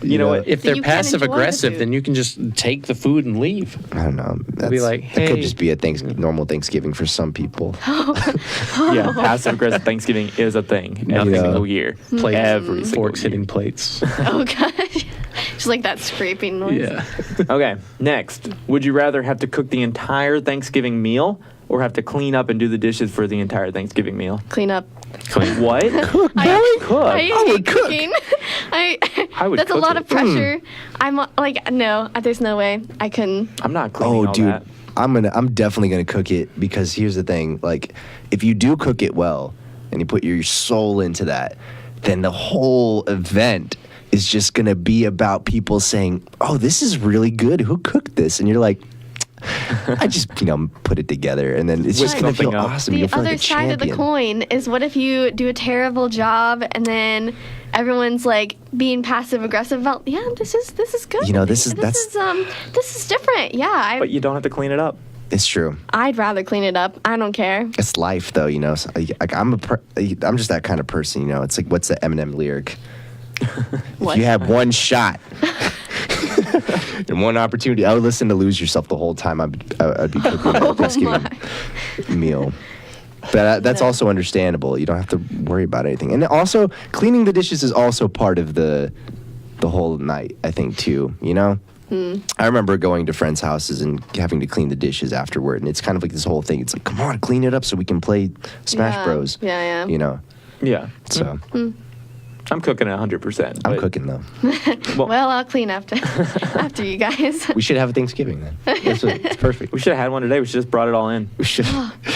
Speaker 5: You know what?
Speaker 8: If
Speaker 7: Then
Speaker 8: they're
Speaker 7: you can't
Speaker 8: passive
Speaker 7: enjoy the
Speaker 8: aggressive,
Speaker 7: food.
Speaker 8: then you can just take the food and leave.
Speaker 6: I don't know. That's,
Speaker 8: be like,
Speaker 6: that could
Speaker 8: hey.
Speaker 6: just be a normal Thanksgiving for some people.
Speaker 5: Yeah, passive aggressive Thanksgiving is a thing every
Speaker 6: Yeah.
Speaker 5: single year.
Speaker 8: Plates,
Speaker 5: Every single
Speaker 8: forks
Speaker 5: year.
Speaker 8: hitting plates.
Speaker 7: Oh, gosh. Just like that scraping noise.
Speaker 8: Yeah.
Speaker 5: Okay, next. Would you rather have to cook the entire Thanksgiving meal or have to clean up and do the dishes for the entire Thanksgiving meal?
Speaker 7: Clean up.
Speaker 5: What? Cook,
Speaker 7: I hate
Speaker 6: would cook.
Speaker 7: cooking.
Speaker 5: I would
Speaker 7: That's a
Speaker 5: cook
Speaker 7: lot
Speaker 5: it.
Speaker 7: of pressure. I'm like, no, there's no way. I couldn't.
Speaker 5: I'm not cleaning all
Speaker 6: dude.
Speaker 5: that.
Speaker 6: I'm definitely gonna cook it because here's the thing, like if you do cook it well and you put your soul into that, then the whole event is just gonna be about people saying, oh, this is really good. Who cooked this? And you're like, I just, put it together, and then it's just
Speaker 5: Whip
Speaker 6: gonna feel
Speaker 5: something up.
Speaker 6: awesome.
Speaker 7: The
Speaker 6: You'll feel
Speaker 7: other
Speaker 6: like a
Speaker 7: side of the
Speaker 6: champion.
Speaker 7: coin is what if you do a terrible job and then everyone's like being passive aggressive about, yeah, this is good.
Speaker 6: This is
Speaker 7: this is different. Yeah,
Speaker 5: But you don't have to clean it up.
Speaker 6: it's true.
Speaker 7: I'd rather clean it up. I don't care.
Speaker 6: It's life, though. So, like I'm just that kind of person. It's like, what's the Eminem lyric? If you have one shot and one opportunity, I would listen to "Lose Yourself" the whole time. I'd be cooking a Thanksgiving meal. But that's also understandable. You don't have to worry about anything. And also, cleaning the dishes is also part of the whole night, I think, too. I remember going to friends' houses and having to clean the dishes afterward, and it's kind of like this whole thing. It's like, come on, clean it up so we can play Smash Bros.
Speaker 7: Yeah.
Speaker 5: Yeah.
Speaker 6: So
Speaker 5: I'm cooking it 100%.
Speaker 6: I'm cooking though.
Speaker 7: Well, I'll clean after you guys.
Speaker 6: We should have a Thanksgiving then. It's perfect.
Speaker 5: We should have had one today. We should just brought it all in.
Speaker 6: We should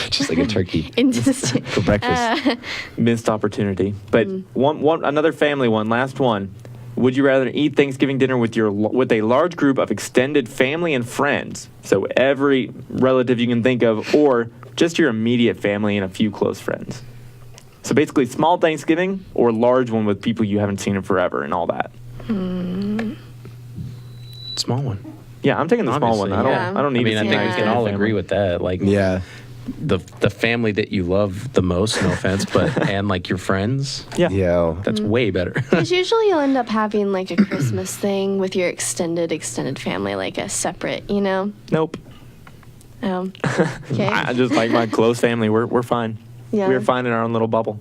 Speaker 6: just like a turkey
Speaker 7: Interesting.
Speaker 6: for breakfast.
Speaker 5: Missed opportunity. But another family one, last one. Would you rather eat Thanksgiving dinner with a large group of extended family and friends, so every relative you can think of, or just your immediate family and a few close friends? So basically, small Thanksgiving or large one with people you haven't seen in forever and all that.
Speaker 8: Small one.
Speaker 5: Yeah, I'm taking the small one.
Speaker 8: Obviously,
Speaker 5: I don't need.
Speaker 8: I think we can all agree with that. Like, the family that you love the most, no offense, but and like your friends.
Speaker 6: Yeah.
Speaker 8: That's way better.
Speaker 7: Because usually you'll end up having like a Christmas thing with your extended family, like a separate, you know?
Speaker 5: Nope.
Speaker 7: Okay.
Speaker 5: I just like my close family. We're fine.
Speaker 7: Yeah.
Speaker 5: We're fine in our own little bubble.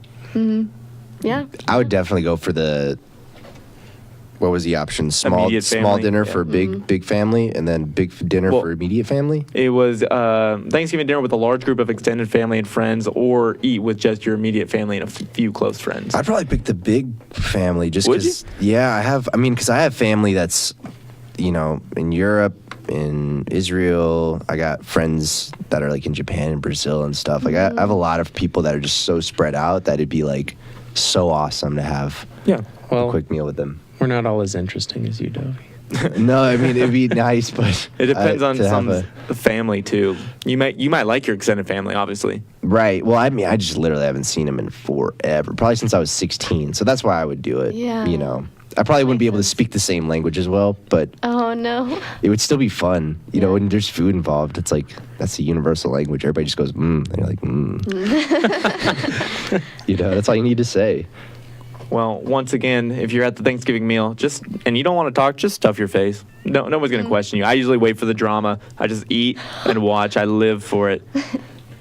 Speaker 7: Yeah.
Speaker 6: I would definitely go for the. What was the option? Small
Speaker 5: Immediate family,
Speaker 6: dinner
Speaker 5: yeah.
Speaker 6: for big family, and then big dinner for immediate family.
Speaker 5: It was Thanksgiving dinner with a large group of extended family and friends, or eat with just your immediate family and a few close friends.
Speaker 6: I'd probably pick the big family just
Speaker 5: Would
Speaker 6: because. Yeah, because I have family that's, in Europe, in Israel. I got friends that are like in Japan and Brazil and stuff. Like I have a lot of people that are just so spread out that it'd be like so awesome to have a quick meal with them.
Speaker 8: We're not all as interesting as you, Dovey.
Speaker 6: No, I mean it'd be nice, but
Speaker 5: it depends on
Speaker 6: to have
Speaker 5: some family too. You might like your extended family, obviously.
Speaker 6: Right. Well, I mean, I just literally haven't seen them in forever. Probably since I was 16. So that's why I would do it.
Speaker 7: Yeah.
Speaker 6: I probably wouldn't be able to speak the same language as well, but
Speaker 7: Oh, no.
Speaker 6: it would still be fun. When there's food involved, it's like that's the universal language. Everybody just goes, and you're like, that's all you need to say.
Speaker 5: Well, once again, if you're at the Thanksgiving meal, and you don't want to talk, just stuff your face. No one's going to question you. I usually wait for the drama. I just eat and watch. I live for it.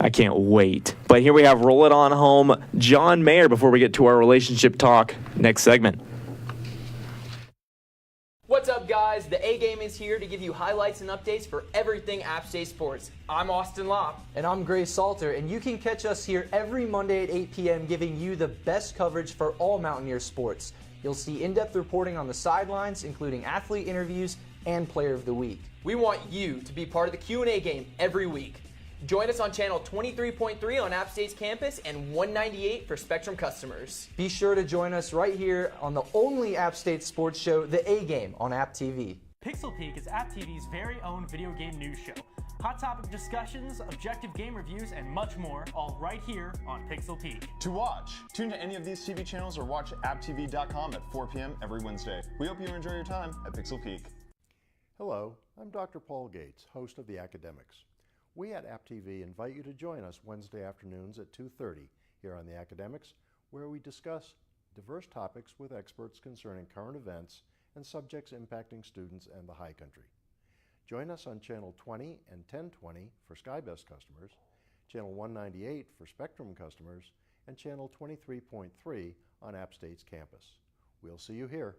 Speaker 5: I can't wait. But here we have Roll It On Home, John Mayer, before we get to our relationship talk. Next segment.
Speaker 16: What's up, guys? The A-Game is here to give you highlights and updates for everything App State sports. I'm Austin Lopp.
Speaker 9: And I'm Gray Salter, and you can catch us here every Monday at 8 p.m. giving you the best coverage for all Mountaineer sports. You'll see in-depth reporting on the sidelines, including athlete interviews and Player of the Week.
Speaker 16: We want you to be part of the Q&A game every week. Join us on channel 23.3 on App State's campus and 198 for Spectrum customers.
Speaker 9: Be sure to join us right here on the only App State sports show, The A-Game, on App TV.
Speaker 19: Pixel Peek is App TV's very own video game news show. Hot topic discussions, objective game reviews, and much more, all right here on Pixel Peek.
Speaker 10: To watch, tune to any of these TV channels or watch apptv.com at 4 p.m. every Wednesday. We hope you enjoy your time at Pixel Peek.
Speaker 11: Hello, I'm Dr. Paul Gates, host of The Academics. We at App TV invite you to join us Wednesday afternoons at 2:30 here on The Academics, where we discuss diverse topics with experts concerning current events and subjects impacting students and the high country. Join us on Channel 20 and 1020 for SkyBest customers, Channel 198 for Spectrum customers, and Channel 23.3 on App State's campus. We'll see you here.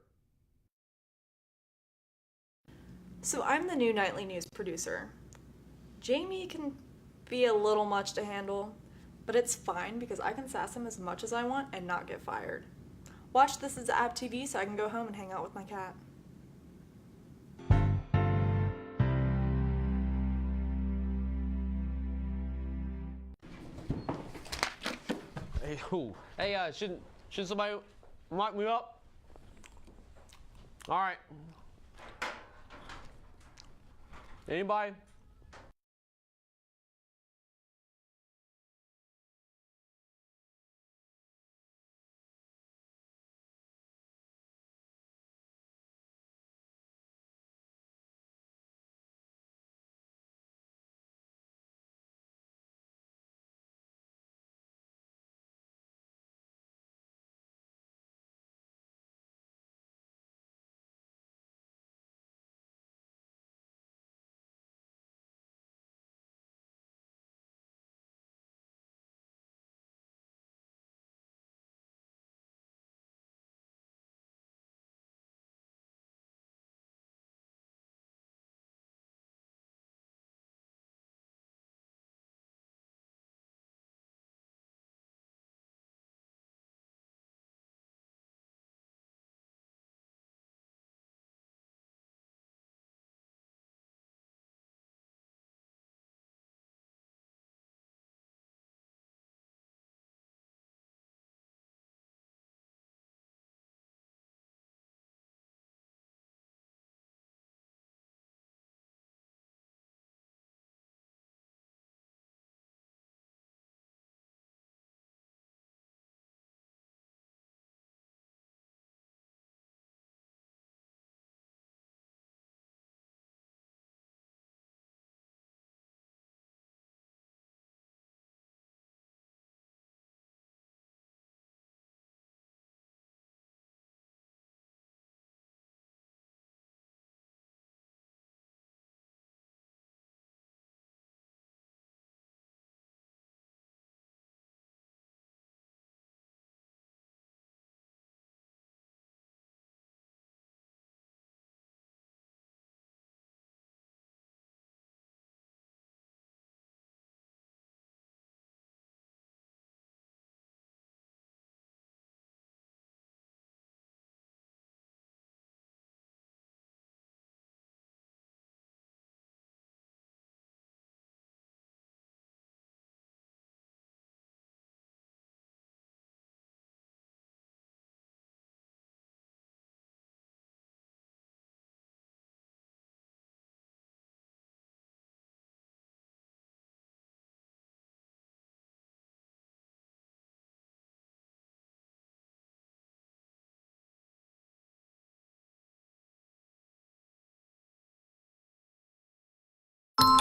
Speaker 17: So I'm the new nightly news producer. Jamie can be a little much to handle, but it's fine because I can sass him as much as I want and not get fired. Watch This Is App TV so I can go home and hang out with my cat.
Speaker 18: Hey, shouldn't somebody mic me up? All right. Anybody?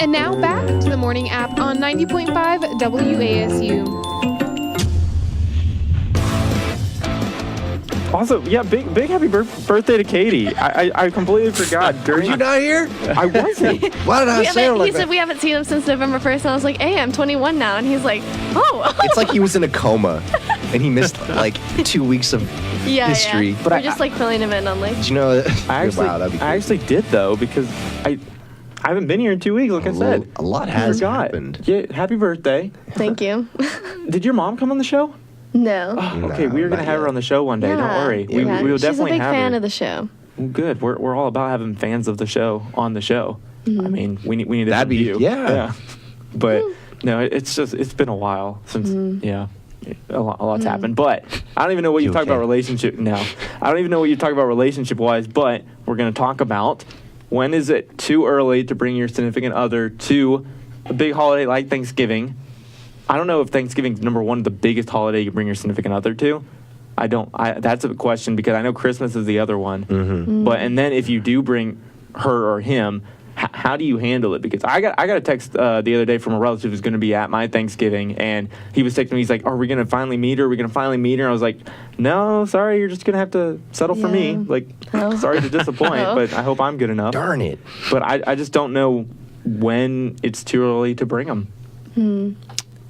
Speaker 14: And now back to the morning app on 90.5 WASU.
Speaker 5: Also, yeah, big happy birthday to Katie. I completely forgot.
Speaker 6: Were you not here?
Speaker 5: I wasn't.
Speaker 6: Why did I say it like
Speaker 7: He said
Speaker 6: that?
Speaker 7: we haven't seen him since November 1st, and I was like, hey, I'm 21 now. And he's like, oh.
Speaker 6: It's like he was in a coma, and he missed like 2 weeks of history.
Speaker 7: Yeah. But we're just like filling him in on like.
Speaker 6: Did you know?
Speaker 5: I actually did though, because I haven't been here in 2 weeks. Like I said,
Speaker 6: a lot has happened.
Speaker 5: Yeah, happy birthday.
Speaker 7: Thank you.
Speaker 5: Did your mom come on the show?
Speaker 7: No.
Speaker 5: Oh, okay, we were gonna have her on the show one day.
Speaker 7: Yeah.
Speaker 5: Don't worry.
Speaker 7: Yeah.
Speaker 5: We will definitely have her.
Speaker 7: She's a big fan of the show.
Speaker 5: Well, good. We're all about having fans of the show on the show.
Speaker 7: Mhm.
Speaker 5: I mean, we need to
Speaker 6: That'd be-
Speaker 5: you.
Speaker 6: yeah.
Speaker 5: But no, it's been a while since a lot's happened. But I don't even know what you talk about relationship now. I don't even know what you talk about relationship wise. But we're gonna talk about when is it too early to bring your significant other to a big holiday like Thanksgiving. I don't know if Thanksgiving's number one, the biggest holiday you bring your significant other to. That's a question because I know Christmas is the other one.
Speaker 6: Mm-hmm.
Speaker 5: But and then if you do bring her or him, how do you handle it? Because I got a text the other day from a relative who's going to be at my Thanksgiving, and he was texting me. He's like, "Are we going to finally meet her? Are we going to finally meet her?" And I was like, "No, sorry, you're just going to have to settle for me. Like, sorry to disappoint, but I hope I'm good enough."
Speaker 6: Darn it!
Speaker 5: But I just don't know when it's too early to bring them.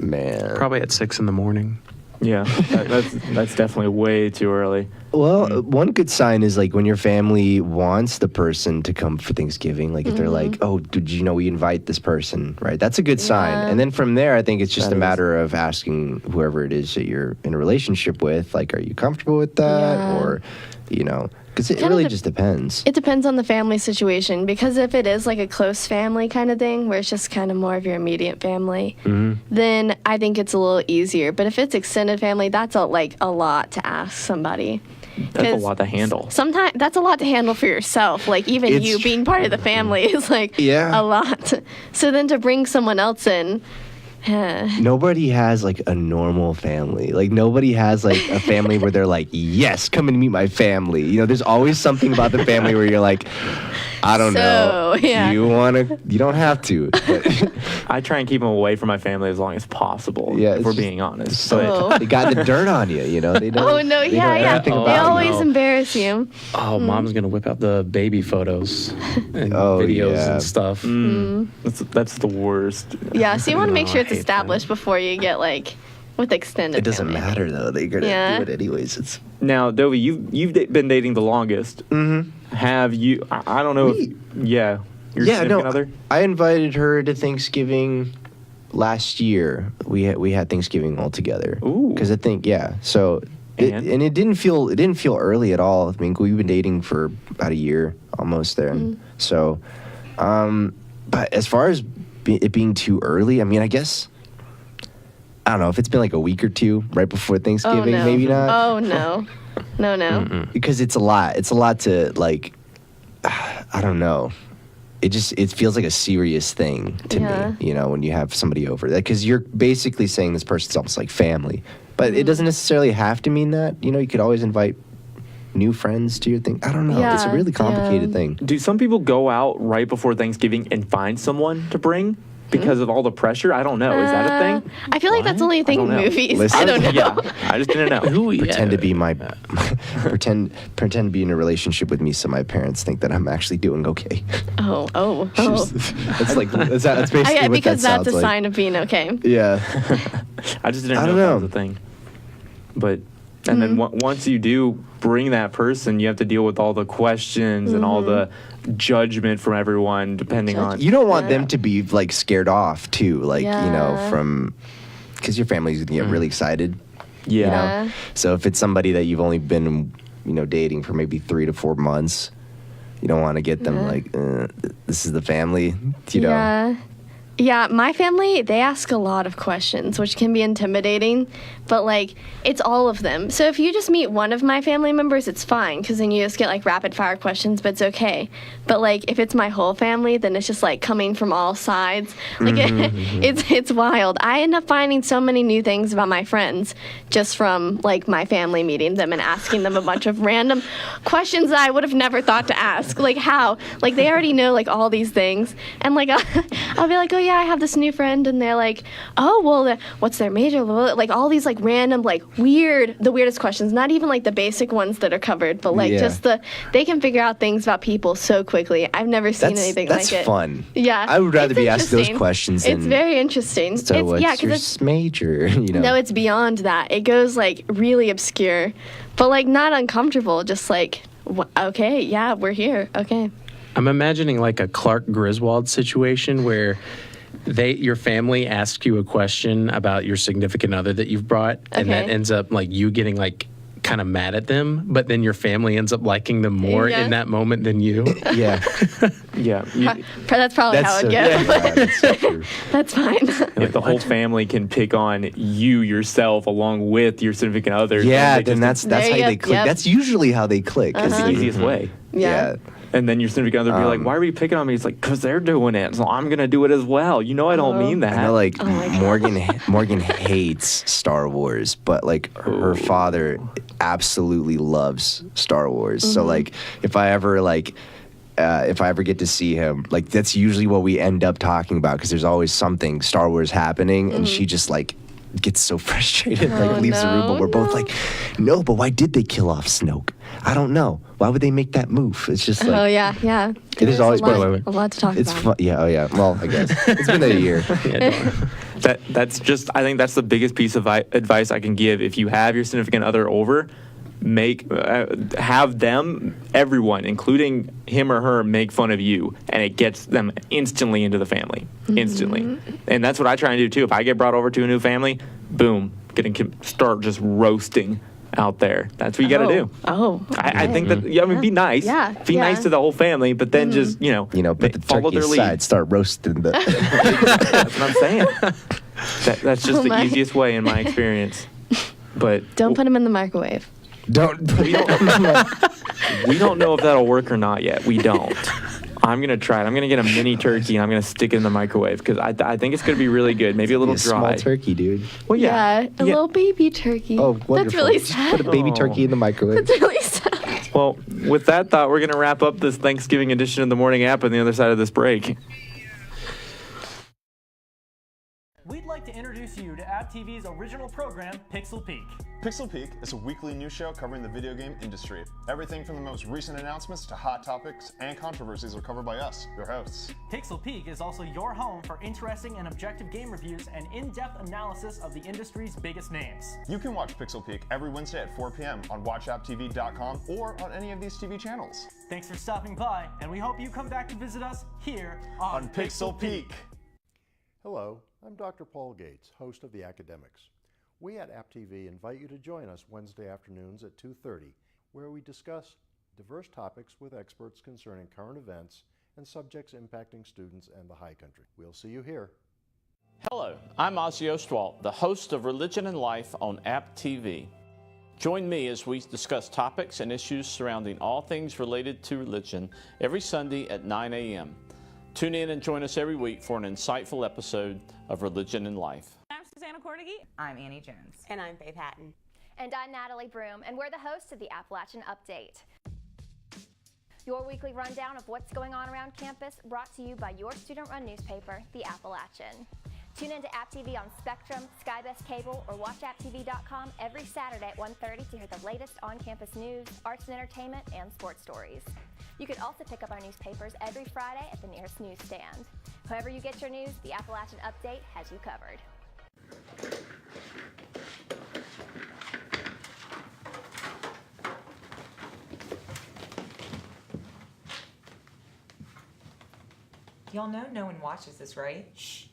Speaker 6: Man,
Speaker 8: probably at 6 a.m.
Speaker 5: Yeah, that's definitely way too early.
Speaker 6: Well, one good sign is like when your family wants the person to come for Thanksgiving. Like if they're like, "Oh, did you know we invite this person?" Right? That's a good sign. And then from there, I think it's just a matter of asking whoever it is that you're in a relationship with, like, are you comfortable with that, or, you know, because it really just depends.
Speaker 7: It depends on the family situation, because if it is like a close family kind of thing where it's just kind of more of your immediate family, then I think it's a little easier. But if it's extended family, that's a lot to ask somebody.
Speaker 5: That's a lot to handle.
Speaker 7: Sometimes that's a lot to handle for yourself. Like even
Speaker 6: It's
Speaker 7: you being part of the family is like
Speaker 6: Yeah.
Speaker 7: a lot. So then to bring someone else in,
Speaker 6: Nobody has like a normal family. Like nobody has like a family where they're like, "Yes, come and meet my family." You know, there's always something about the family where you're like, "I don't know.
Speaker 7: yeah.
Speaker 6: You don't have to." But
Speaker 5: I try and keep them away from my family as long as possible.
Speaker 6: Yeah,
Speaker 5: if we're being honest.
Speaker 6: so they got the dirt on you. You know, they don't.
Speaker 7: oh no,
Speaker 6: they
Speaker 7: yeah,
Speaker 6: know
Speaker 7: yeah.
Speaker 6: anything
Speaker 7: They
Speaker 6: about
Speaker 7: always
Speaker 6: you.
Speaker 7: embarrass you.
Speaker 8: Oh, mom's gonna whip out the baby photos and
Speaker 6: Oh,
Speaker 8: videos
Speaker 6: yeah.
Speaker 8: and stuff.
Speaker 5: That's the worst.
Speaker 7: Yeah, so you want to make
Speaker 8: No,
Speaker 7: sure
Speaker 8: I
Speaker 7: it's
Speaker 8: hate
Speaker 7: established before you get like with extended.
Speaker 6: It doesn't
Speaker 7: family.
Speaker 6: matter though. They're gonna
Speaker 7: Yeah.
Speaker 6: do it anyways. It's
Speaker 5: Now, Dovey, you've been dating the longest. Have you? I don't know if your significant other.
Speaker 6: I invited her to Thanksgiving last year. We had Thanksgiving all together.
Speaker 5: Ooh.
Speaker 6: Because I think so. It didn't feel early at all. I mean, we've been dating for about a year almost there. And so, but as far as it being too early, I mean, I guess. I don't know if it's been like a week or two right before Thanksgiving,
Speaker 7: no.
Speaker 6: maybe not.
Speaker 7: Oh no, no.
Speaker 6: Because it's a lot. It's a lot to like. I don't know. It feels like a serious thing to me. You know, when you have somebody over, because you're basically saying this person's almost like family, but it doesn't necessarily have to mean that. You know, you could always invite new friends to your thing. I don't know. It's a really complicated thing.
Speaker 5: Do some people go out right before Thanksgiving and find someone to bring because of all the pressure? I don't know. Is that a thing?
Speaker 7: I feel like that's only a thing in movies.
Speaker 6: Listen.
Speaker 7: I don't know.
Speaker 5: Yeah, I just didn't know.
Speaker 6: Pretend to be pretend to be in a relationship with me, so my parents think that I'm actually doing okay.
Speaker 7: Oh.
Speaker 6: That's like that's basically
Speaker 7: yeah,
Speaker 6: what
Speaker 7: because
Speaker 6: that
Speaker 7: that's
Speaker 6: sounds
Speaker 7: a
Speaker 6: like.
Speaker 7: sign of being okay.
Speaker 6: Yeah.
Speaker 5: I just didn't
Speaker 6: I
Speaker 5: know
Speaker 6: don't
Speaker 5: that
Speaker 6: know.
Speaker 5: was a thing. But then once you do bring that person, you have to deal with all the questions and all the judgment from everyone, depending on.
Speaker 6: You don't want them to be like scared off too, like you know,
Speaker 7: Yeah.
Speaker 6: from because your family's gonna get really excited.
Speaker 5: Yeah.
Speaker 6: You know? So if it's somebody that you've only been, dating for maybe 3 to 4 months, you don't want to get them like, this is the family, you know.
Speaker 7: Yeah. Yeah, my family, they ask a lot of questions, which can be intimidating, but, like, it's all of them. So if you just meet one of my family members, it's fine, because then you just get, like, rapid-fire questions, but it's okay. But, like, if it's my whole family, then it's just, like, coming from all sides. Like, it's wild. I end up finding so many new things about my friends just from, like, my family meeting them and asking them a bunch of random questions that I would have never thought to ask. Like, how? Like, they already know, like, all these things. And, like, I'll be like, oh, yeah, I have this new friend, and they're like, oh, well, what's their major? Like, all these, like, random, like, the weirdest questions. Not even, like, the basic ones that are covered, but, like, just they can figure out things about people so quickly. I've never seen anything like it.
Speaker 6: That's fun.
Speaker 7: Yeah.
Speaker 6: I would rather be asked those questions than...
Speaker 7: It's very interesting.
Speaker 6: So what's your major? You know?
Speaker 7: No, it's beyond that. It goes, like, really obscure, but, like, not uncomfortable. Just, like, okay, yeah, we're here. Okay.
Speaker 8: I'm imagining, like, a Clark Griswold situation where your family asks you a question about your significant other that you've brought, and that ends up, like, you getting, like, kind of mad at them, but then your family ends up liking them more in that moment than you.
Speaker 6: Yeah.
Speaker 5: Yeah.
Speaker 7: That's probably how it goes.
Speaker 6: Yeah,
Speaker 7: that's fine.
Speaker 5: If the whole family can pick on you yourself along with your significant other.
Speaker 6: Yeah, then that's how they click.
Speaker 7: Yep.
Speaker 6: That's usually how they click.
Speaker 5: It's the easiest way.
Speaker 7: Yeah.
Speaker 5: And then your significant other be like, why are you picking on me? It's like, because they're doing it, so I'm going to do it as well. You know I don't mean that.
Speaker 6: I know, like, Morgan hates Star Wars, but, like, her father absolutely loves Star Wars. So, like, if I ever get to see him, like, that's usually what we end up talking about, because there's always something Star Wars happening, and she just, like, gets so frustrated, leaves the room, but we're both like, no, but why did they kill off Snoke? I don't know. Why would they make that move? It's just like...
Speaker 7: Oh, yeah.
Speaker 6: It is always...
Speaker 7: a lot to talk
Speaker 6: it's
Speaker 7: about.
Speaker 6: Fun. Yeah, oh, yeah. Well, I guess. It's been a year.
Speaker 5: That's just... I think that's the biggest piece of advice I can give. If you have your significant other over, have them, everyone, including him or her, make fun of you, and it gets them instantly into the family. Instantly. And that's what I try and do, too. If I get brought over to a new family, boom, gonna start just roasting out there. That's what you got to do. I think that, be nice.
Speaker 7: Yeah.
Speaker 5: Be nice to the whole family, but then just,
Speaker 6: put the
Speaker 5: follow
Speaker 6: turkey
Speaker 5: their lead.
Speaker 6: aside, start roasting the...
Speaker 5: That's what I'm saying. That's just the easiest way in my experience. But
Speaker 7: don't put them in the microwave.
Speaker 5: We don't know if that'll work or not yet. We don't. I'm going to try it. I'm going to get a mini turkey, and I'm going to stick it in the microwave, because I think it's going to be really good. Maybe a little dry.
Speaker 6: Small turkey, dude.
Speaker 5: Well,
Speaker 7: yeah. A little baby turkey.
Speaker 6: Oh, wonderful.
Speaker 7: That's really
Speaker 6: Just
Speaker 7: sad.
Speaker 6: put a baby turkey in the microwave.
Speaker 7: That's really sad.
Speaker 5: Well, with that thought, we're going to wrap up this Thanksgiving edition of the Morning App on the other side of this break.
Speaker 19: We'd like to introduce you to App TV's original program, Pixel Peek.
Speaker 10: Pixel Peek is a weekly news show covering the video game industry. Everything from the most recent announcements to hot topics and controversies are covered by us, your hosts.
Speaker 19: Pixel Peek is also your home for interesting and objective game reviews and in-depth analysis of the industry's biggest names.
Speaker 10: You can watch Pixel Peek every Wednesday at 4 p.m. on watchapptv.com or on any of these TV channels.
Speaker 19: Thanks for stopping by, and we hope you come back to visit us here on
Speaker 10: Pixel Peek.
Speaker 11: Hello, I'm Dr. Paul Gates, host of The Academics. We at App TV invite you to join us Wednesday afternoons at 2:30, where we discuss diverse topics with experts concerning current events and subjects impacting students and the high country. We'll see you here.
Speaker 12: Hello, I'm Ozzy Ostwalt, the host of Religion and Life on App TV. Join me as we discuss topics and issues surrounding all things related to religion every Sunday at 9 a.m. Tune in and join us every week for an insightful episode of Religion and Life.
Speaker 13: I'm Susanna Cordigy. I'm Annie Jones.
Speaker 15: And I'm Faith Hatton. And I'm Natalie Broom, and we're the hosts of the Appalachian Update. Your weekly rundown of what's going on around campus, brought to you by your student-run newspaper, The Appalachian. Tune in to App TV on Spectrum, Skybest Cable, or watchapptv.com every Saturday at 1:30 to hear the latest on-campus news, arts and entertainment, and sports stories. You can also pick up our newspapers every Friday at the nearest newsstand. However you get your news, the Appalachian Update has you covered.
Speaker 13: Y'all know no one watches this, right? Shh.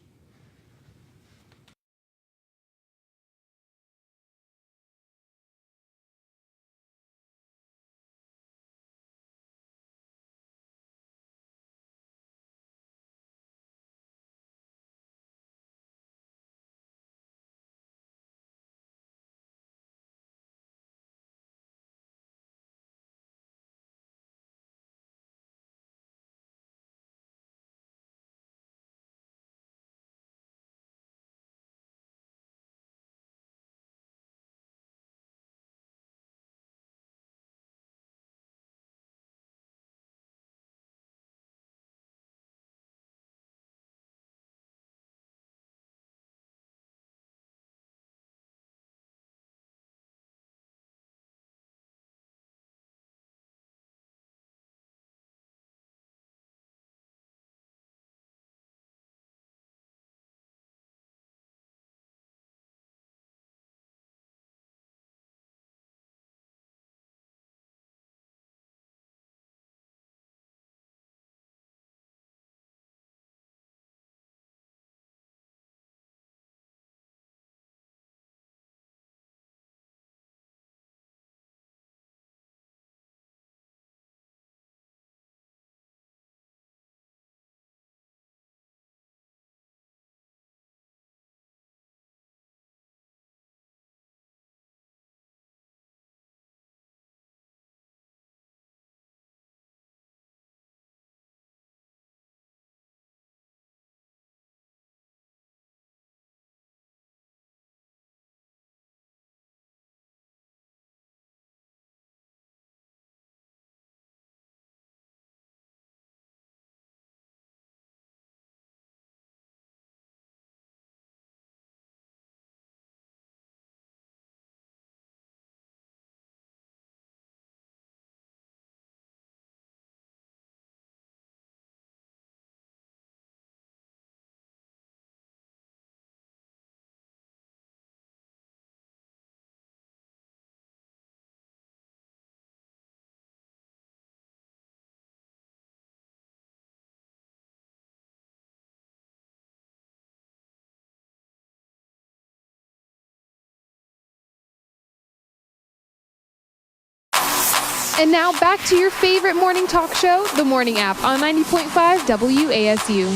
Speaker 14: And now back to your favorite morning talk show, The Morning App on 90.5 WASU.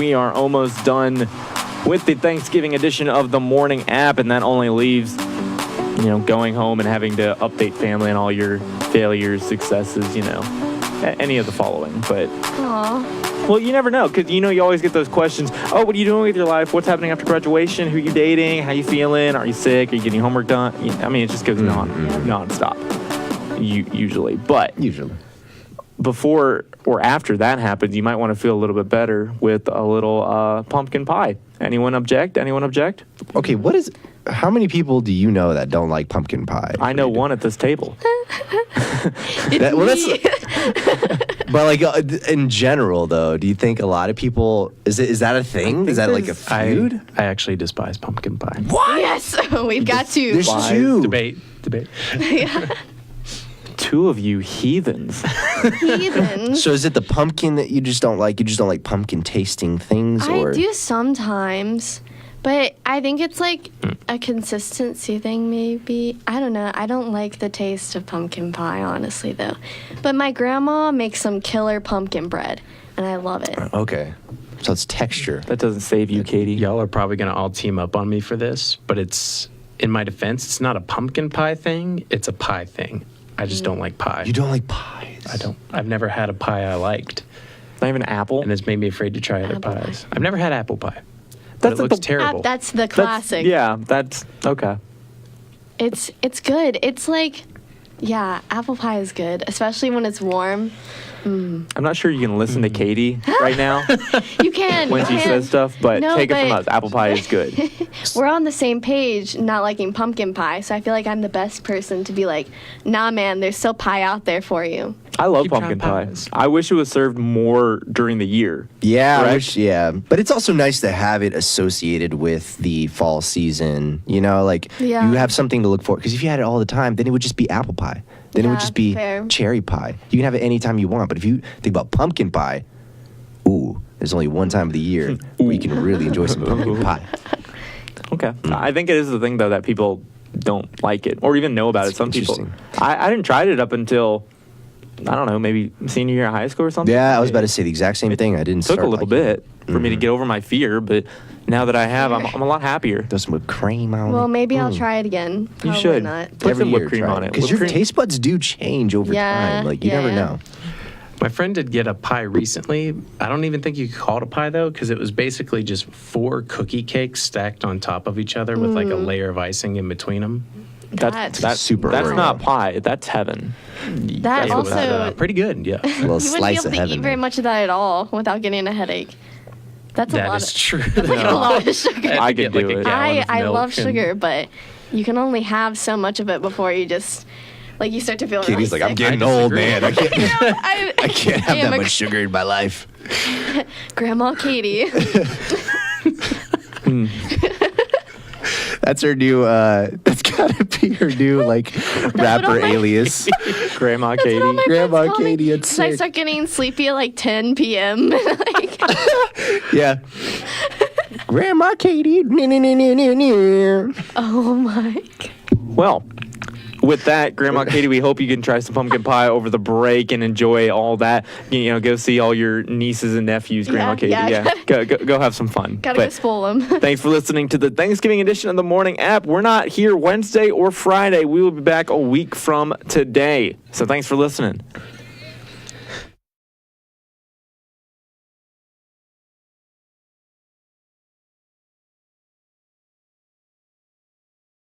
Speaker 5: We are almost done with the Thanksgiving edition of The Morning App, and that only leaves, going home and having to update family on all your failures, successes, any of the following. But, well, you never know, because, you always get those questions. Oh, what are you doing with your life? What's happening after graduation? Who are you dating? How you feeling? Are you sick? Are you getting homework done? It just goes nonstop, usually. But before or after that happens, you might want to feel a little bit better with a little pumpkin pie. Anyone object?
Speaker 6: Okay, how many people do you know that don't like pumpkin pie?
Speaker 5: I know one at this table.
Speaker 6: But in general, though, do you think a lot of people is that a thing? Is that like a feud?
Speaker 8: I actually despise pumpkin pie.
Speaker 7: What? Yes, we've got to.
Speaker 6: There's two.
Speaker 8: Debate.
Speaker 7: Yeah.
Speaker 5: Two of you heathens.
Speaker 6: So is it the pumpkin that you just don't like? You just don't like pumpkin tasting things, or?
Speaker 7: I do sometimes. But I think it's like a consistency thing, maybe. I don't know. I don't like the taste of pumpkin pie, honestly, though. But my grandma makes some killer pumpkin bread, and I love it.
Speaker 6: Okay. So it's texture.
Speaker 5: That doesn't save you, Katie.
Speaker 8: Y'all are probably going to all team up on me for this, but it's, in my defense, it's not a pumpkin pie thing. It's a pie thing. I just don't like pie.
Speaker 6: You don't like pies?
Speaker 8: I don't. I've never had a pie I liked.
Speaker 5: Not even apple?
Speaker 8: And it's made me afraid to try other pies. I've never had apple pie.
Speaker 5: It
Speaker 8: looks terrible.
Speaker 7: That's the classic.
Speaker 5: That's okay.
Speaker 7: It's good. It's like, apple pie is good, especially when it's warm.
Speaker 5: I'm not sure you can listen to Katie right now.
Speaker 7: You can.
Speaker 5: When she says stuff, but take it from us. Apple pie is good.
Speaker 7: We're on the same page not liking pumpkin pie, so I feel like I'm the best person to be like, nah, man, there's still pie out there for you.
Speaker 5: I love pumpkin pie. I wish it was served more during the year.
Speaker 6: Yeah, but it's also nice to have it associated with the fall season. You have something to look for. Because if you had it all the time, then it would just be apple pie. Then it would just be cherry pie. You can have it anytime you want. But if you think about pumpkin pie, there's only one time of the year where you can really enjoy some pumpkin pie.
Speaker 5: Okay. I think it is the thing, though, that people don't like it or even know about it. Some people. I didn't try it up until, I don't know, maybe senior year of high school or something.
Speaker 6: Yeah, I was about to say the exact same thing. I didn't
Speaker 5: It took a little bit for me to get over my fear, but now that I have, I'm a lot happier.
Speaker 6: Throw some whipped cream on it.
Speaker 7: Well, maybe I'll try it again. Probably
Speaker 5: You should.
Speaker 7: Not.
Speaker 5: Put some whipped cream on it.
Speaker 6: Because your taste buds do change over time. You never know.
Speaker 8: My friend did get a pie recently. I don't even think you could call it a pie, though, because it was basically just 4 cookie cakes stacked on top of each other with like a layer of icing in between them.
Speaker 5: That's
Speaker 6: super.
Speaker 5: That's not pie. That's heaven.
Speaker 7: That also
Speaker 8: pretty good. Yeah,
Speaker 6: a little
Speaker 7: you wouldn't
Speaker 6: slice
Speaker 7: be
Speaker 6: of
Speaker 7: able to
Speaker 6: heaven.
Speaker 7: eat very much of that at all without getting a headache. That's a lot.
Speaker 8: That is true.
Speaker 7: That's like a lot of sugar.
Speaker 5: I could do it.
Speaker 7: I love sugar, but you can only have so much of it before you just you start to feel.
Speaker 6: Katie's
Speaker 7: really
Speaker 6: like, I'm
Speaker 7: sick.
Speaker 6: getting old, man. I can't.
Speaker 7: I
Speaker 6: can't have
Speaker 7: am
Speaker 6: that
Speaker 7: a
Speaker 6: much sugar in my life.
Speaker 7: Grandma Katie.
Speaker 6: That's her new. That's gotta be her new rapper alias.
Speaker 5: Grandma Katie.
Speaker 6: Grandma Katie. It's
Speaker 7: Because I start getting sleepy at 10 p.m.
Speaker 6: Yeah. Grandma Katie.
Speaker 7: Oh my.
Speaker 5: Well, with that, Grandma Katie, we hope you can try some pumpkin pie over the break and enjoy all that. Go see all your nieces and nephews, Grandma Katie.
Speaker 7: Yeah.
Speaker 5: Go have some fun.
Speaker 7: Gotta go spoil them.
Speaker 5: Thanks for listening to the Thanksgiving edition of the Morning App. We're not here Wednesday or Friday. We will be back a week from today. So thanks for listening.